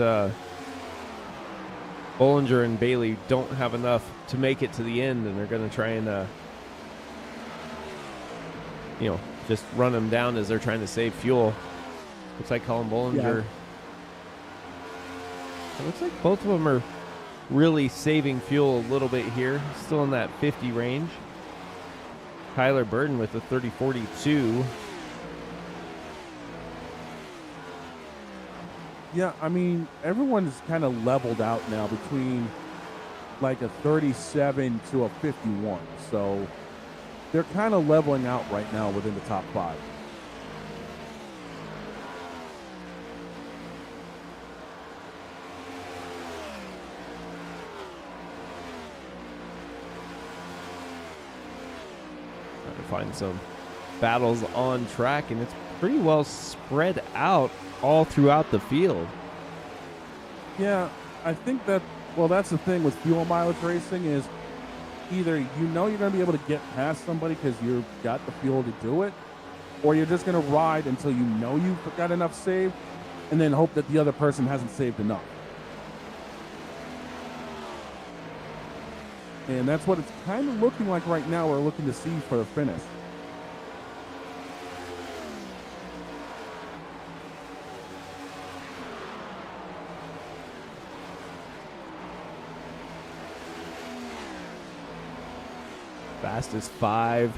Bollinger and Bailey don't have enough to make it to the end, and they're going to try and, just run them down as they're trying to save fuel. Looks like Colin Bollinger. It looks like both of them are really saving fuel a little bit here. Still in that 50 range. Tyler Burton with the 30.42. Yeah, I mean, everyone's kind of leveled out now between like a 37 to a 51. So they're kind of leveling out right now within the top 5. find some battles on track, and it's pretty well spread out all throughout the field. Yeah, I think that, well, that's the thing with fuel mileage racing is either you're going to be able to get past somebody because you've got the fuel to do it, or you're just going to ride until you know you've got enough saved and then hope that the other person hasn't saved enough. And that's what it's kind of looking like right now. We're looking to see for the finish. Fastest 5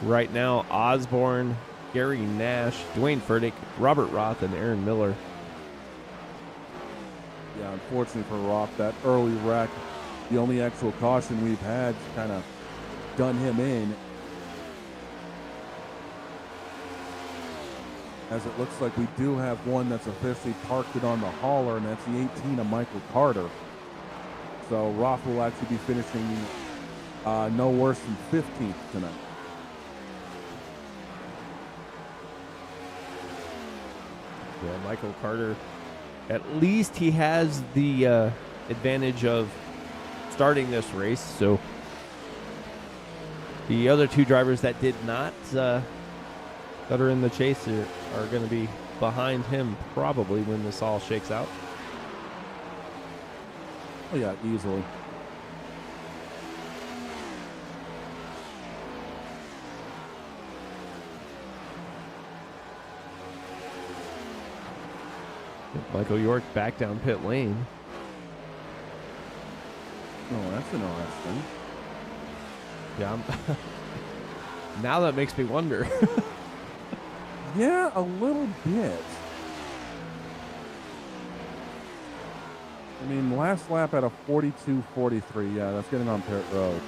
right now: Osborne, Gary Nash, Dwayne Furtick, Robert Roth, and Aaron Miller. Yeah, unfortunately for Roth, that early wreck, the only actual caution we've had kind of done him in. As it looks like we do have one that's officially parked it on the hauler, and that's the 18 of Michael Carter. So Roth will actually be finishing no worse than 15th tonight. Yeah, Michael Carter, at least he has the advantage of starting this race. So the other two drivers that did not, that are in the chase, are going to be behind him probably when this all shakes out. Oh yeah, easily. Michael York back down pit lane. Oh, that's interesting. Yeah, now that makes me wonder. Yeah, a little bit. I mean, last lap at a 42.43. Yeah, that's getting on pit road.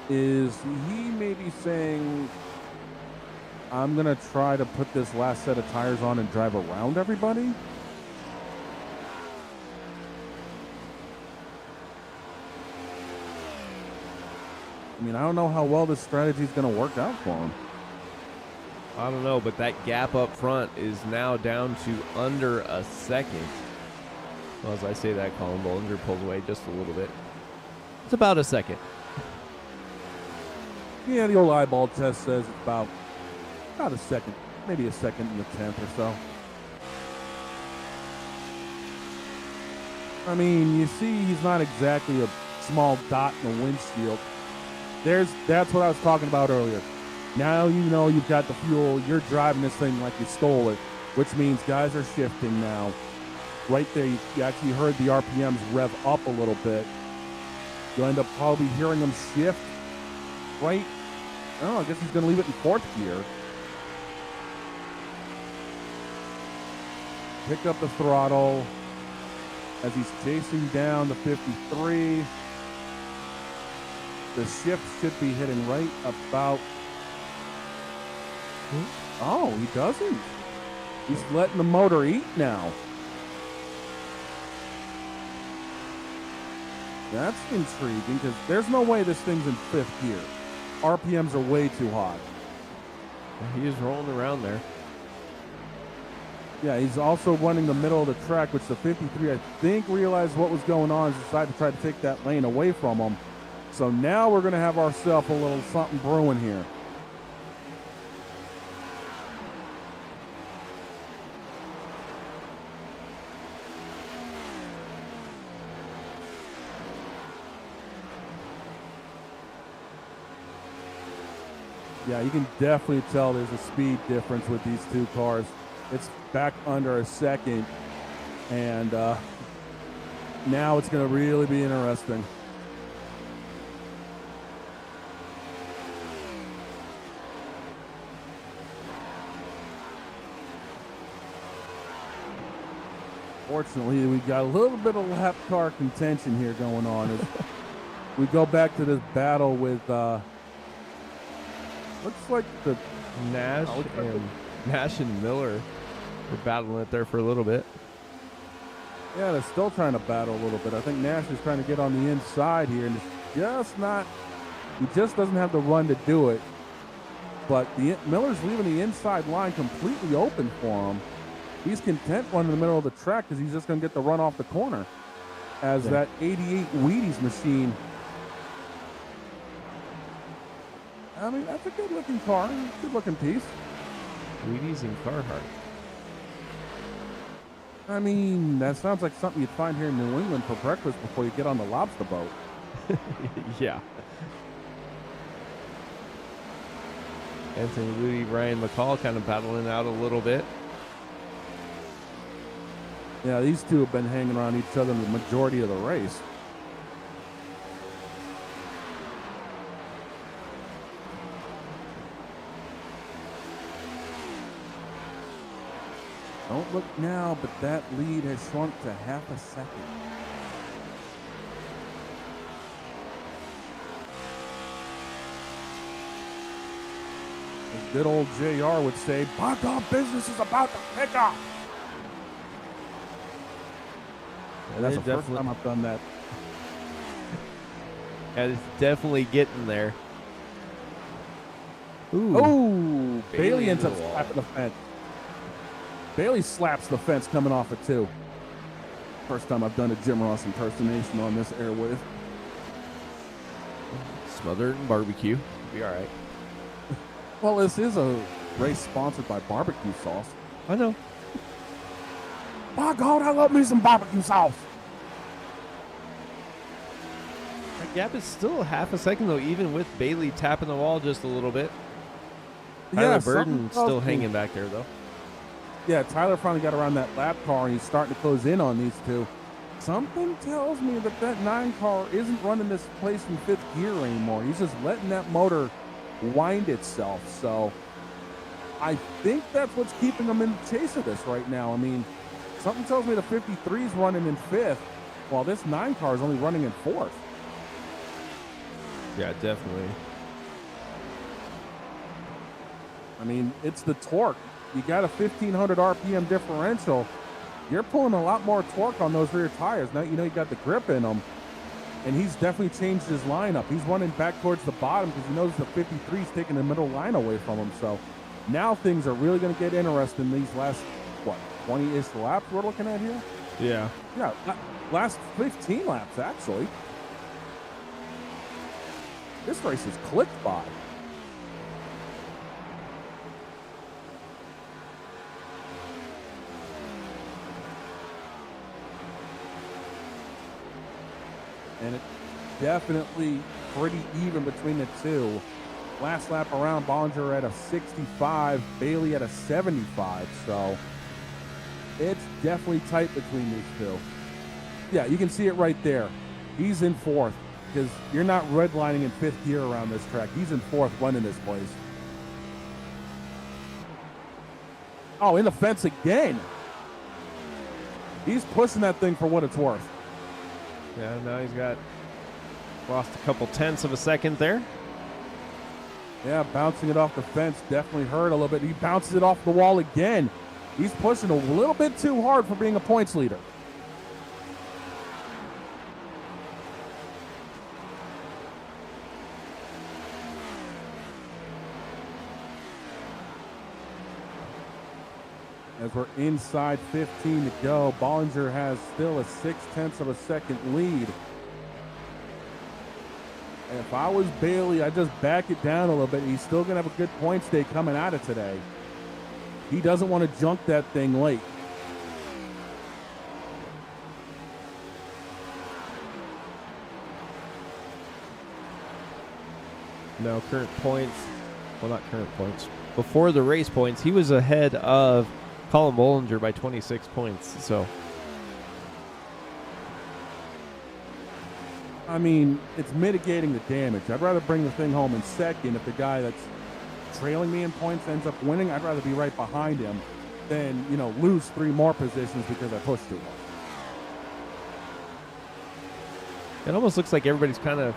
Is he maybe saying, I'm going to try to put this last set of tires on and drive around everybody? I mean, I don't know how well this strategy is going to work out for him. I don't know, but that gap up front is now down to under a second. Well, as I say that, Colin Bollinger pulls away just a little bit. It's about a second. Yeah, the old eyeball test says it's about a second, maybe a second and a tenth or so. I mean, you see he's not exactly a small dot in the windshield. That's what I was talking about earlier. Now you know you've got the fuel. You're driving this thing like you stole it, which means guys are shifting now. Right there, you actually heard the RPMs rev up a little bit. You'll end up probably hearing them shift. Right? Oh, I guess he's going to leave it in fourth gear. Pick up the throttle as he's chasing down the 53. The shift should be hitting right about... Oh, he doesn't. He's letting the motor eat now. That's intriguing because there's no way this thing's in fifth gear. RPMs are way too high. He is rolling around there. Yeah, he's also running the middle of the track, which the 53, I think, realized what was going on and decided to try to take that lane away from him. So now we're going to have ourselves a little something brewing here. Yeah, you can definitely tell there's a speed difference with these two cars. It's back under a second, and now it's going to really be interesting. Fortunately, we got a little bit of lap car contention here going on. As we go back to this battle with, looks like the Nash and Miller were battling it there for a little bit. Yeah, they're still trying to battle a little bit. I think Nash is trying to get on the inside here, and it's just not. He just doesn't have the run to do it. but Miller's leaving the inside line completely open for him. He's content running in the middle of the track because he's just going to get the run off the corner as that 88 Wheaties machine. I mean, that's a good-looking car, good-looking piece. Wheaties and Carhartt. I mean, that sounds like something you'd find here in New England for breakfast before you get on the lobster boat. Yeah. Anthony Ludy, Ryan McCall kind of battling out a little bit. Yeah, these two have been hanging around each other the majority of the race. Don't look now, but that lead has shrunk to half a second. As good old JR would say, "Bug business is about to pick up." Yeah, that's the first time I've done that. Yeah, it's definitely getting there. Ooh. Oh, Bailey ends up slapping the fence. Bailey slaps the fence coming off it, too. First time I've done a Jim Ross impersonation on this airwave. Smother it in barbecue. Be all right. Well, this is a race sponsored by barbecue sauce. I know. By God, I love me some barbecue sauce. That gap is still half a second, though, even with Bailey tapping the wall just a little bit. Tyler Burden still hanging back there, though. Yeah, Tyler finally got around that lap car, and he's starting to close in on these two. Something tells me that that 9 car isn't running this place in 5th gear anymore. He's just letting that motor wind itself. So I think that's what's keeping him in the chase of this right now. I mean, something tells me the 53 is running in 5th, while this 9 car is only running in 4th. Yeah, definitely. I mean, it's the torque. You got a 1,500 RPM differential. You're pulling a lot more torque on those rear tires. Now you know you got the grip in them, and he's definitely changed his lineup. He's running back towards the bottom because he knows the 53 is taking the middle line away from him. So now things are really going to get interesting these last, 20-ish laps we're looking at here? Yeah. Yeah, last 15 laps, actually. This race is clicked by. And it's definitely pretty even between the two. Last lap around, Bollinger at a 65, Bailey at a 75. So it's definitely tight between these two. Yeah, you can see it right there. He's in 4th because you're not redlining in 5th gear around this track. He's in 4th running this place. Oh, in the fence again. He's pushing that thing for what it's worth. Yeah, now he's lost a couple tenths of a second there. Yeah, bouncing it off the fence definitely hurt a little bit. He bounces it off the wall again. He's pushing a little bit too hard for being a points leader. As we're inside 15 to go, Bollinger has still a 0.6 of a second lead. And if I was Bailey, I'd just back it down a little bit. He's still going to have a good points day coming out of today. He doesn't want to junk that thing late. No, current points. Well, not current points. Before the race points, he was ahead of Colin Bollinger by 26 points. So, I mean, it's mitigating the damage. I'd rather bring the thing home in second. If the guy that's trailing me in points ends up winning, I'd rather be right behind him than, lose 3 more positions because I pushed too hard. it almost looks like everybody's kind of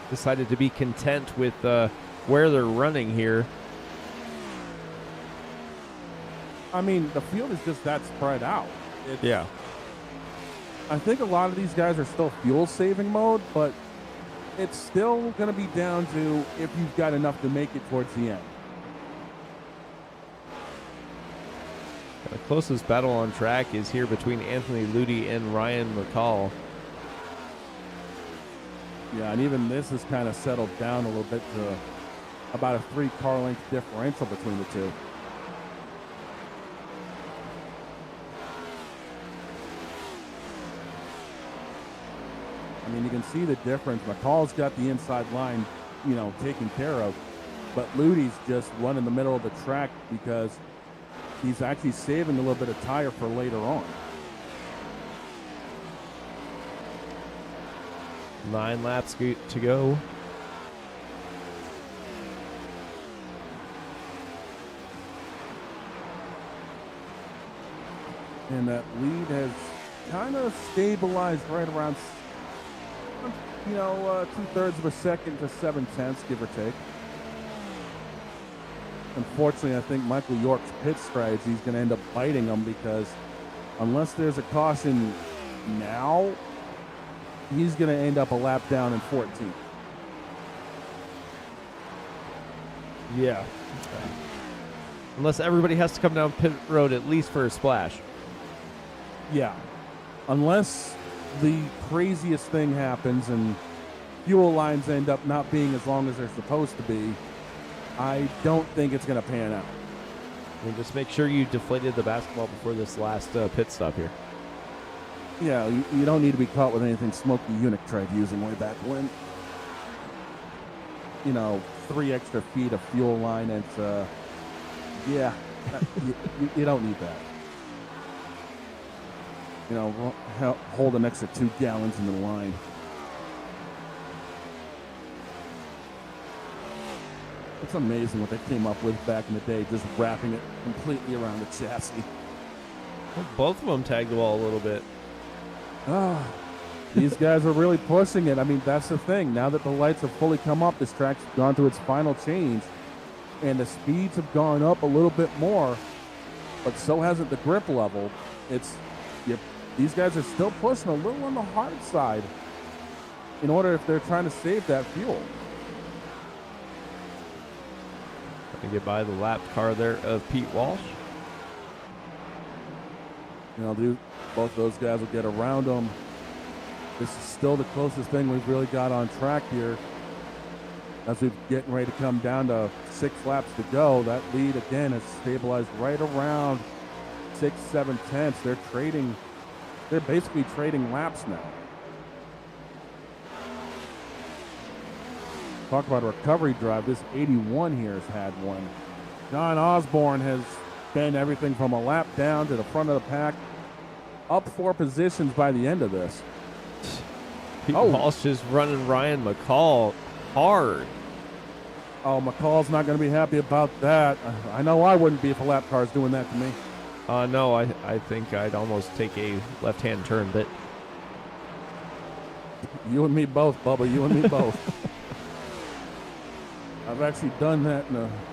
decided to be content with where they're running here. I mean, the field is just that spread out. Yeah. I think a lot of these guys are still fuel saving mode, but it's still going to be down to if you've got enough to make it towards the end. The closest battle on track is here between Anthony Ludi and Ryan McCall. Yeah, and even this has kind of settled down a little bit to about a 3-car length differential between the two. I mean, you can see the difference. McCall's got the inside line, taken care of, but Ludi's just run in the middle of the track because he's actually saving a little bit of tire for later on. 9 laps to go. And that lead has kind of stabilized right around, 2/3 of a second to 7/10, give or take. Unfortunately, I think Michael York's pit strategy is going to end up biting him because unless there's a caution now, he's going to end up a lap down in 14th. Yeah. Unless everybody has to come down pit road at least for a splash. Yeah. Unless the craziest thing happens and fuel lines end up not being as long as they're supposed to be, I don't think it's going to pan out. And just make sure you deflated the basketball before this last pit stop here. Yeah, you don't need to be caught with anything Smokey Unic tried using way back when. 3 extra feet of fuel line. It's, you don't need that. Hold an extra 2 gallons in the line. It's amazing what they came up with back in the day, just wrapping it completely around the chassis. Well, both of them tagged the wall a little bit. These guys are really pushing it. I mean, that's the thing. Now that the lights have fully come up, this track's gone through its final change, and the speeds have gone up a little bit more, but so hasn't the grip level. These guys are still pushing a little on the hard side in order if they're trying to save that fuel. Trying to get by the lapped car there of Pete Walsh. Both those guys will get around them. This is still the closest thing we've really got on track here. As we're getting ready to come down to 6 laps to go, that lead again has stabilized right around 6/7/10. They're basically trading laps now. Talk about a recovery drive. This 81 here has had one. John Osborne has been everything from a lap down to the front of the pack, up 4 positions by the end of this. Pete Walsh just running Ryan McCall hard. Oh, McCall's not going to be happy about that. I know I wouldn't be if a lap car's doing that to me. No, I think I'd almost take a left-hand turn, but... You and me both, Bubba. You and me both. I've actually done that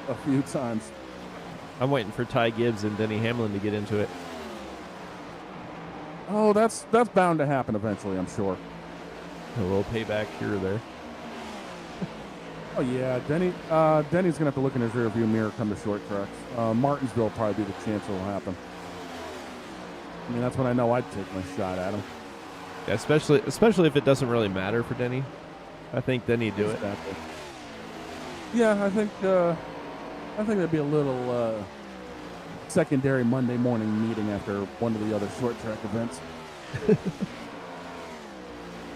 a few times. I'm waiting for Ty Gibbs and Denny Hamlin to get into it. Oh, that's bound to happen eventually, I'm sure. A little payback here or there. Oh, yeah. Denny's going to have to look in his rearview mirror come to short tracks. Martinsville will probably be the chance it'll happen. I mean, that's when I know I'd take my shot at him. Yeah, especially if it doesn't really matter for Denny. I think then he'd do it. Yeah, I think there'd be a little secondary Monday morning meeting after one of the other short track events. Going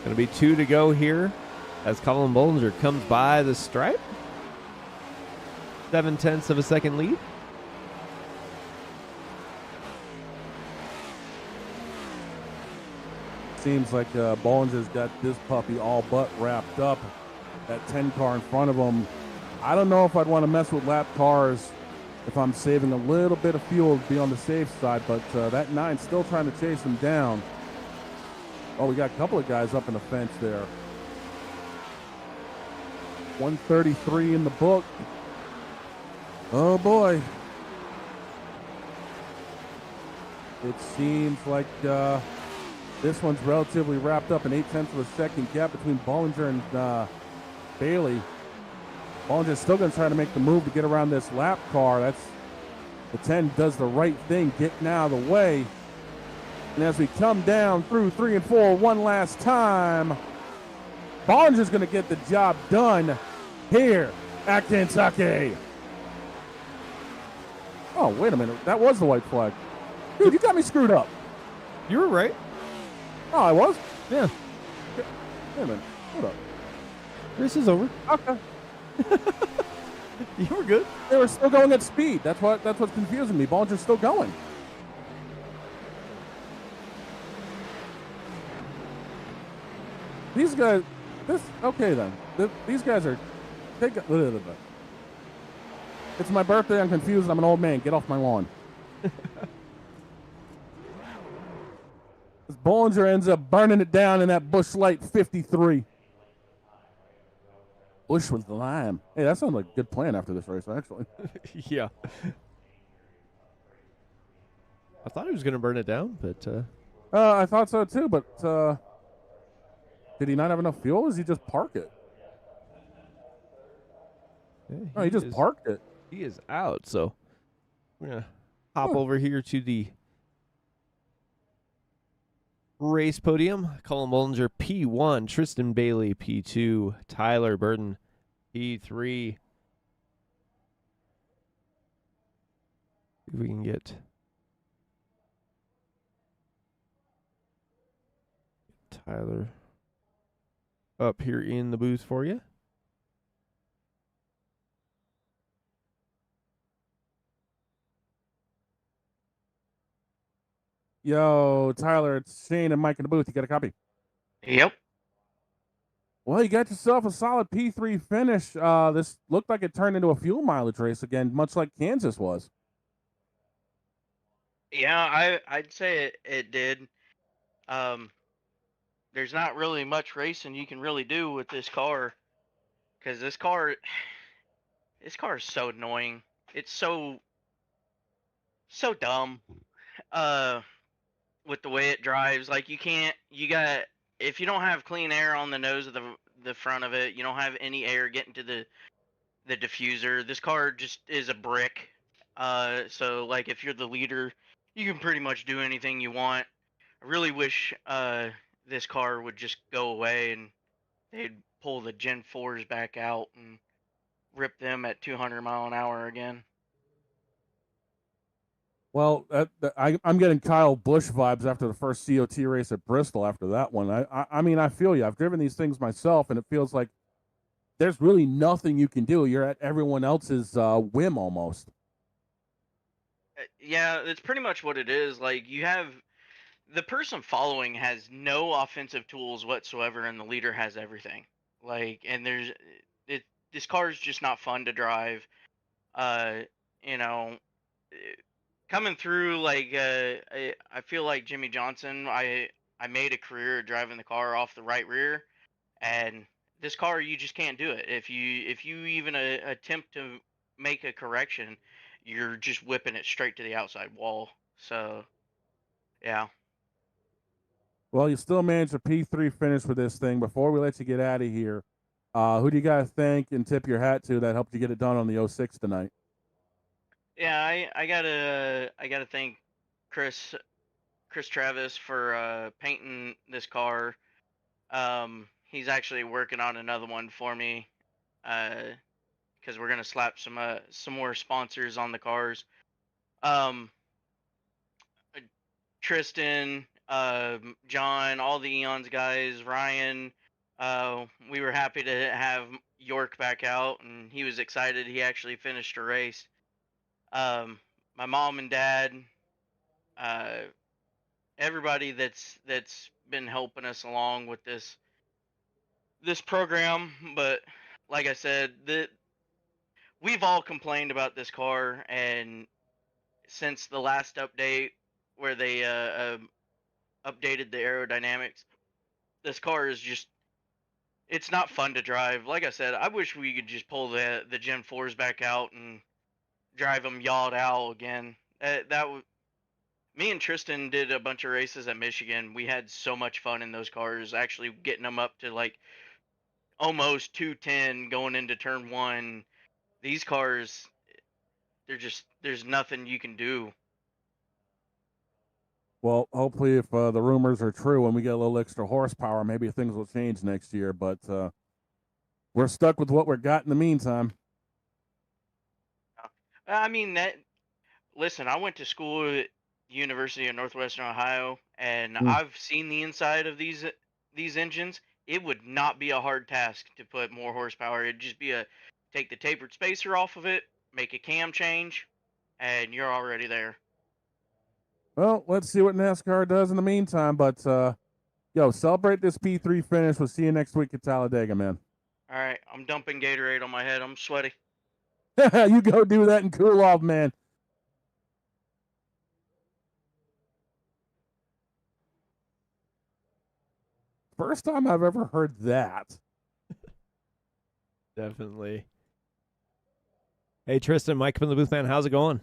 to be 2 to go here as Colin Bollinger comes by the stripe. 7/10 of a second lead. Seems like Bollinger's got this puppy all but wrapped up. That 10 car in front of him. I don't know if I'd want to mess with lap cars if I'm saving a little bit of fuel to be on the safe side, but that 9's still trying to chase him down. Oh, we got a couple of guys up in the fence there. 133 in the book. Oh, boy. It seems like This one's relatively wrapped up, an 0.8 of a second gap between Bollinger and Bailey. Bollinger's still going to try to make the move to get around this lap car. The 10 does the right thing, getting out of the way. And as we come down through 3 and 4 one last time, Bollinger's going to get the job done here at Kentucky. Oh, wait a minute. That was the white flag. Dude, you got me screwed up. You were right. Oh, I was? Yeah. Wait a minute. Hold up. Race is over. Okay. You were good. They were still going at speed. That's what's confusing me. Bollinger's still going. These guys, okay then. These guys are, it's my birthday, I'm confused, I'm an old man. Get off my lawn. Bollinger ends up burning it down in that Busch Light 53. Busch with lime. Hey, that sounds like a good plan after this race, actually. Yeah. I thought he was going to burn it down, but... I thought so too, but did he not have enough fuel, or does he just park it? Yeah, No, he just parked it. He is out, so we're going to hop over here to the race podium. Colin Bollinger, P1. Tristan Bailey, P2. Tyler Burton, P3. See if we can get Tyler up here in the booth for you. Yo, Tyler, it's Shane and Mike in the booth. You got a copy? Yep. Well, you got yourself a solid P3 finish. This looked like it turned into a fuel mileage race again, much like Kansas was. Yeah, I'd say it did. There's not really much racing you can really do with this car, because this car is so annoying. It's so dumb. With the way it drives, like if you don't have clean air on the nose of the front of it, you don't have any air getting to the diffuser. This car just is a brick. So like if you're the leader, you can pretty much do anything you want. I really wish this car would just go away and they'd pull the Gen 4s back out and rip them at 200 mile an hour again. Well, I'm getting Kyle Busch vibes after the first COT race at Bristol after that one. I mean, I feel you. I've driven these things myself, and it feels like there's really nothing you can do. You're at everyone else's whim almost. Yeah, it's pretty much what it is. Like, you have the person following has no offensive tools whatsoever, and the leader has everything. Like, and this car is just not fun to drive. You know, coming through, like, I feel like Jimmy Johnson. I made a career driving the car off the right rear, and this car, you just can't do it. If you even attempt to make a correction, you're just whipping it straight to the outside wall. So, yeah. Well, you still managed a P3 finish with this thing. Before we let you get out of here, who do you guys thank and tip your hat to that helped you get it done on the 06 tonight? Yeah, I gotta thank Chris Travis for painting this car. He's actually working on another one for me, because we're gonna slap some more sponsors on the cars. Tristan, John, all the Eons guys, Ryan. We were happy to have York back out, and he was excited. He actually finished a race. My mom and dad, everybody that's been helping us along with this program. But like I said, we've all complained about this car, and since the last update where they updated the aerodynamics, this car is just, it's not fun to drive. Like I said, I wish we could just pull the Gen 4s back out and drive them yawed out again. That would Me and Tristan did a bunch of races at Michigan. We had so much fun in those cars, actually getting them up to like almost 210 going into turn one. These cars, there's nothing you can do. Well, hopefully, if the rumors are true and we get a little extra horsepower, maybe things will change next year. But we're stuck with what we've got in the meantime. I mean that. Listen, I went to school at University of Northwestern Ohio, and Mm. I've seen the inside of these engines. It would not be a hard task to put more horsepower. It'd just be a take the tapered spacer off of it, make a cam change, and you're already there. Well, let's see what NASCAR does in the meantime. But yo, celebrate this P3 finish. We'll see you next week at Talladega, man. All right, I'm dumping Gatorade on my head. I'm sweaty. You go do that and cool off, man. First time I've ever heard that. Definitely. Hey, Tristan, Mike from the booth, man. How's it going?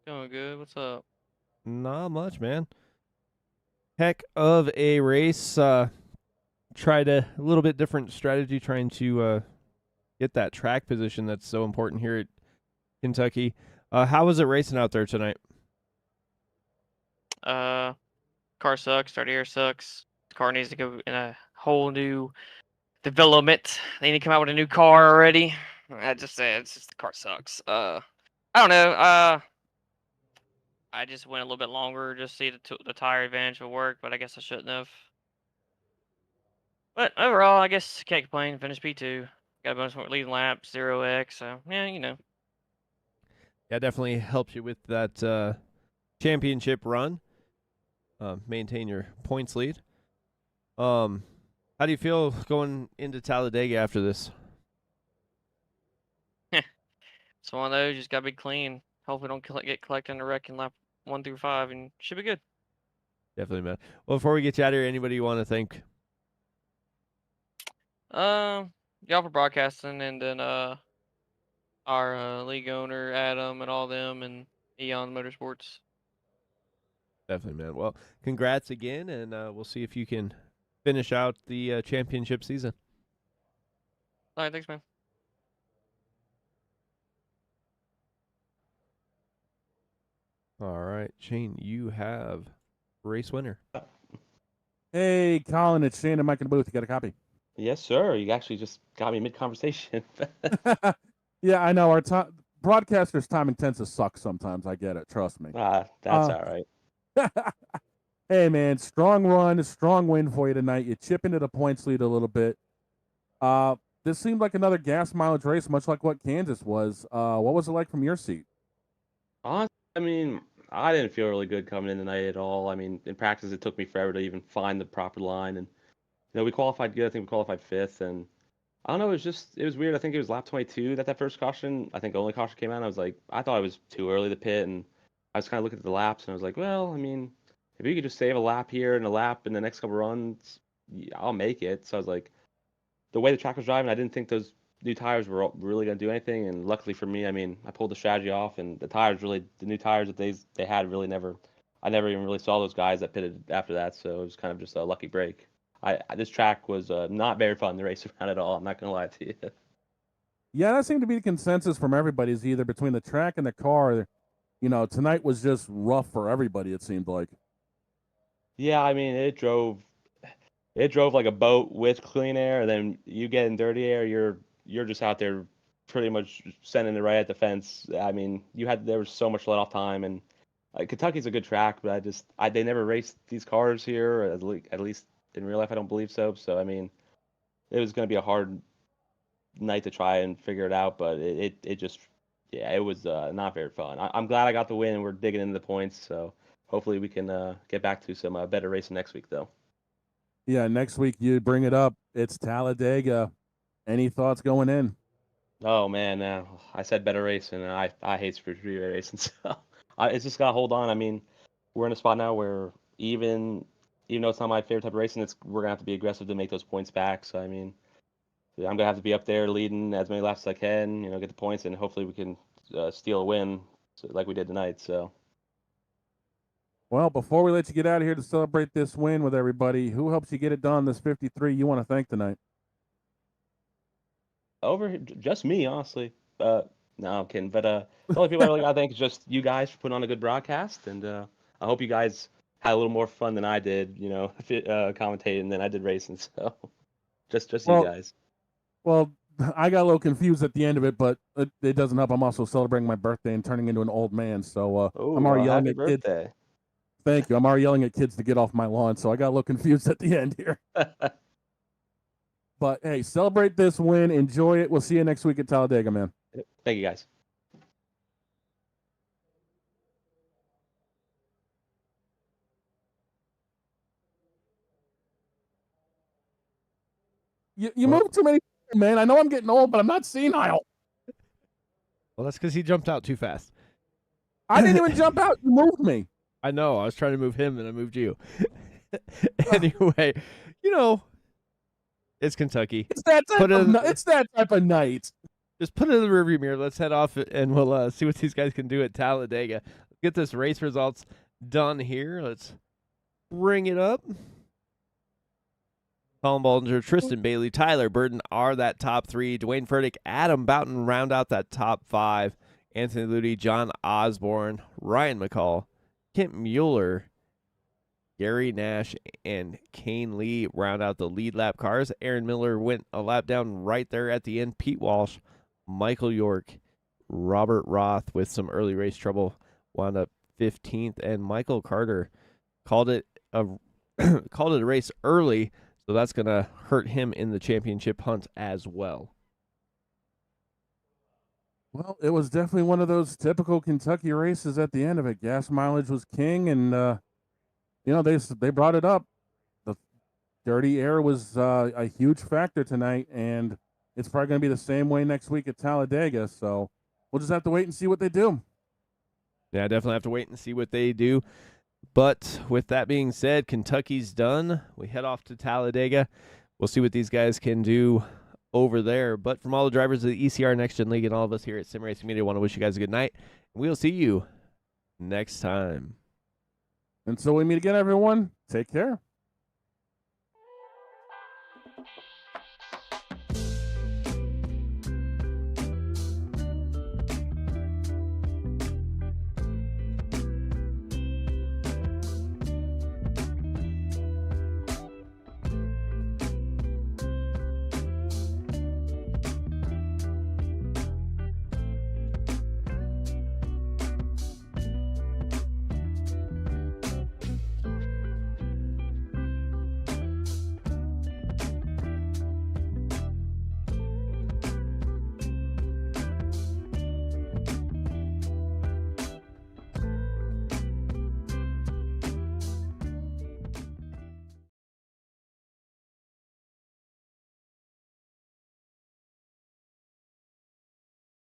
Going good. What's up? Not much, man. Heck of a race. Tried a little bit different strategy trying to get that track position that's so important here at Kentucky. How was it racing out there tonight? Car sucks. Start air sucks. The car needs to go in a whole new development. They need to come out with a new car already. I just say it's just the car sucks. I don't know. I just went a little bit longer just to see the tire advantage will work, but I guess I shouldn't have. But overall, I guess can't complain. Finished P2. Got a bonus for leading lap, 0x. So yeah, you know. Yeah, definitely helps you with that championship run. Maintain your points lead. How do you feel going into Talladega after this? It's one of those. Just gotta be clean. Hopefully, don't get collected in a wreck in lap 1 through 5, and should be good. Definitely, man. Well, before we get you out of here, anybody you want to thank? Y'all for broadcasting, and then our league owner Adam and all them, and Eon Motorsports. Definitely, man. Well, congrats again, and we'll see if you can finish out the championship season. All right, thanks, man. All right, Shane, you have race winner. Hey, Colin, it's Shane and Mike in the booth. You got a copy? Yes, sir. You actually just got me mid-conversation. Yeah, I know. Our broadcasters' timing tends to suck sometimes. I get it. Trust me. That's all right. Hey, man, strong run, strong win for you tonight. You chip into the points lead a little bit. This seemed like another gas mileage race, much like what Kansas was. What was it like from your seat? Honestly, I mean, I didn't feel really good coming in tonight at all. I mean, in practice, it took me forever to even find the proper line, and we qualified good. I think we qualified fifth, and I don't know. It was weird. I think it was lap 22 that first caution. I think the only caution came out. And I was like, I thought it was too early to pit, and I was kind of looking at the laps, and I was like, well, I mean, if you could just save a lap here and a lap in the next couple runs, I'll make it. So I was like, the way the track was driving, I didn't think those new tires were really going to do anything. And luckily for me, I mean, I pulled the strategy off, and the new tires that they had really I never even really saw those guys that pitted after that. So it was kind of just a lucky break. This track was not very fun to race around at all. I'm not going to lie to you. Yeah, that seemed to be the consensus from everybody. Is either between the track and the car. Tonight was just rough for everybody. It seemed like. Yeah, I mean, it drove like a boat with clean air, and then you get in dirty air, you're just out there pretty much sending it right at the fence. I mean, there was so much let off time, and Kentucky's a good track, but they never raced these cars here, at least in real life, I don't believe so. So I mean, it was going to be a hard night to try and figure it out, but it was not very fun. I'm glad I got the win, and we're digging into the points, so hopefully we can get back to some better racing next week, though. Yeah, next week you bring it up. It's Talladega. Any thoughts going in? Oh man, I said better racing, and I hate sprint racing, so it's just gotta hold on. I mean, we're in a spot now where even though it's not my favorite type of racing, we're gonna have to be aggressive to make those points back. So I mean, I'm gonna have to be up there leading as many laps as I can, get the points, and hopefully we can steal a win like we did tonight. So. Well, before we let you get out of here to celebrate this win with everybody, who helps you get it done, this 53 you want to thank tonight? Just me, honestly. No, I'm kidding. But the only people I really got to thank is just you guys for putting on a good broadcast, and I hope you guys had a little more fun than I did, commentating than I did racing. So just you guys. Well, I got a little confused at the end of it, but it doesn't help. I'm also celebrating my birthday and turning into an old man, so I'm already yelling happy at kids. birthday. Thank you. I'm already yelling at kids to get off my lawn, so I got a little confused at the end here. But hey, celebrate this win. Enjoy it. We'll see you next week at Talladega, man. Thank you, guys. You move too many, man. I know I'm getting old, but I'm not senile. Well, that's because he jumped out too fast. I didn't even jump out. You moved me. I know. I was trying to move him, and I moved you. Anyway, it's Kentucky. It's that type of night. Just put it in the rearview mirror. Let's head off, and we'll see what these guys can do at Talladega. Get this race results done here. Let's bring it up. Colin Baldinger, Tristan Bailey, Tyler Burton are that top three. Dwayne Furtick, Adam Boughton round out that top five. Anthony Ludi, John Osborne, Ryan McCall, Kent Mueller, Gary Nash, and Kane Lee round out the lead lap cars. Aaron Miller went a lap down right there at the end. Pete Walsh, Michael York, Robert Roth with some early race trouble wound up 15th, and Michael Carter called it a race early, so that's going to hurt him in the championship hunt as well. Well, it was definitely one of those typical Kentucky races at the end of it. Gas mileage was king, and they brought it up. The dirty air was a huge factor tonight, and it's probably going to be the same way next week at Talladega. So we'll just have to wait and see what they do. Yeah, definitely have to wait and see what they do. But with that being said, Kentucky's done. We head off to Talladega. We'll see what these guys can do over there. But from all the drivers of the ECR NextGen League and all of us here at Sim Racing Media, I want to wish you guys a good night. We'll see you next time. Until we meet again, everyone, take care.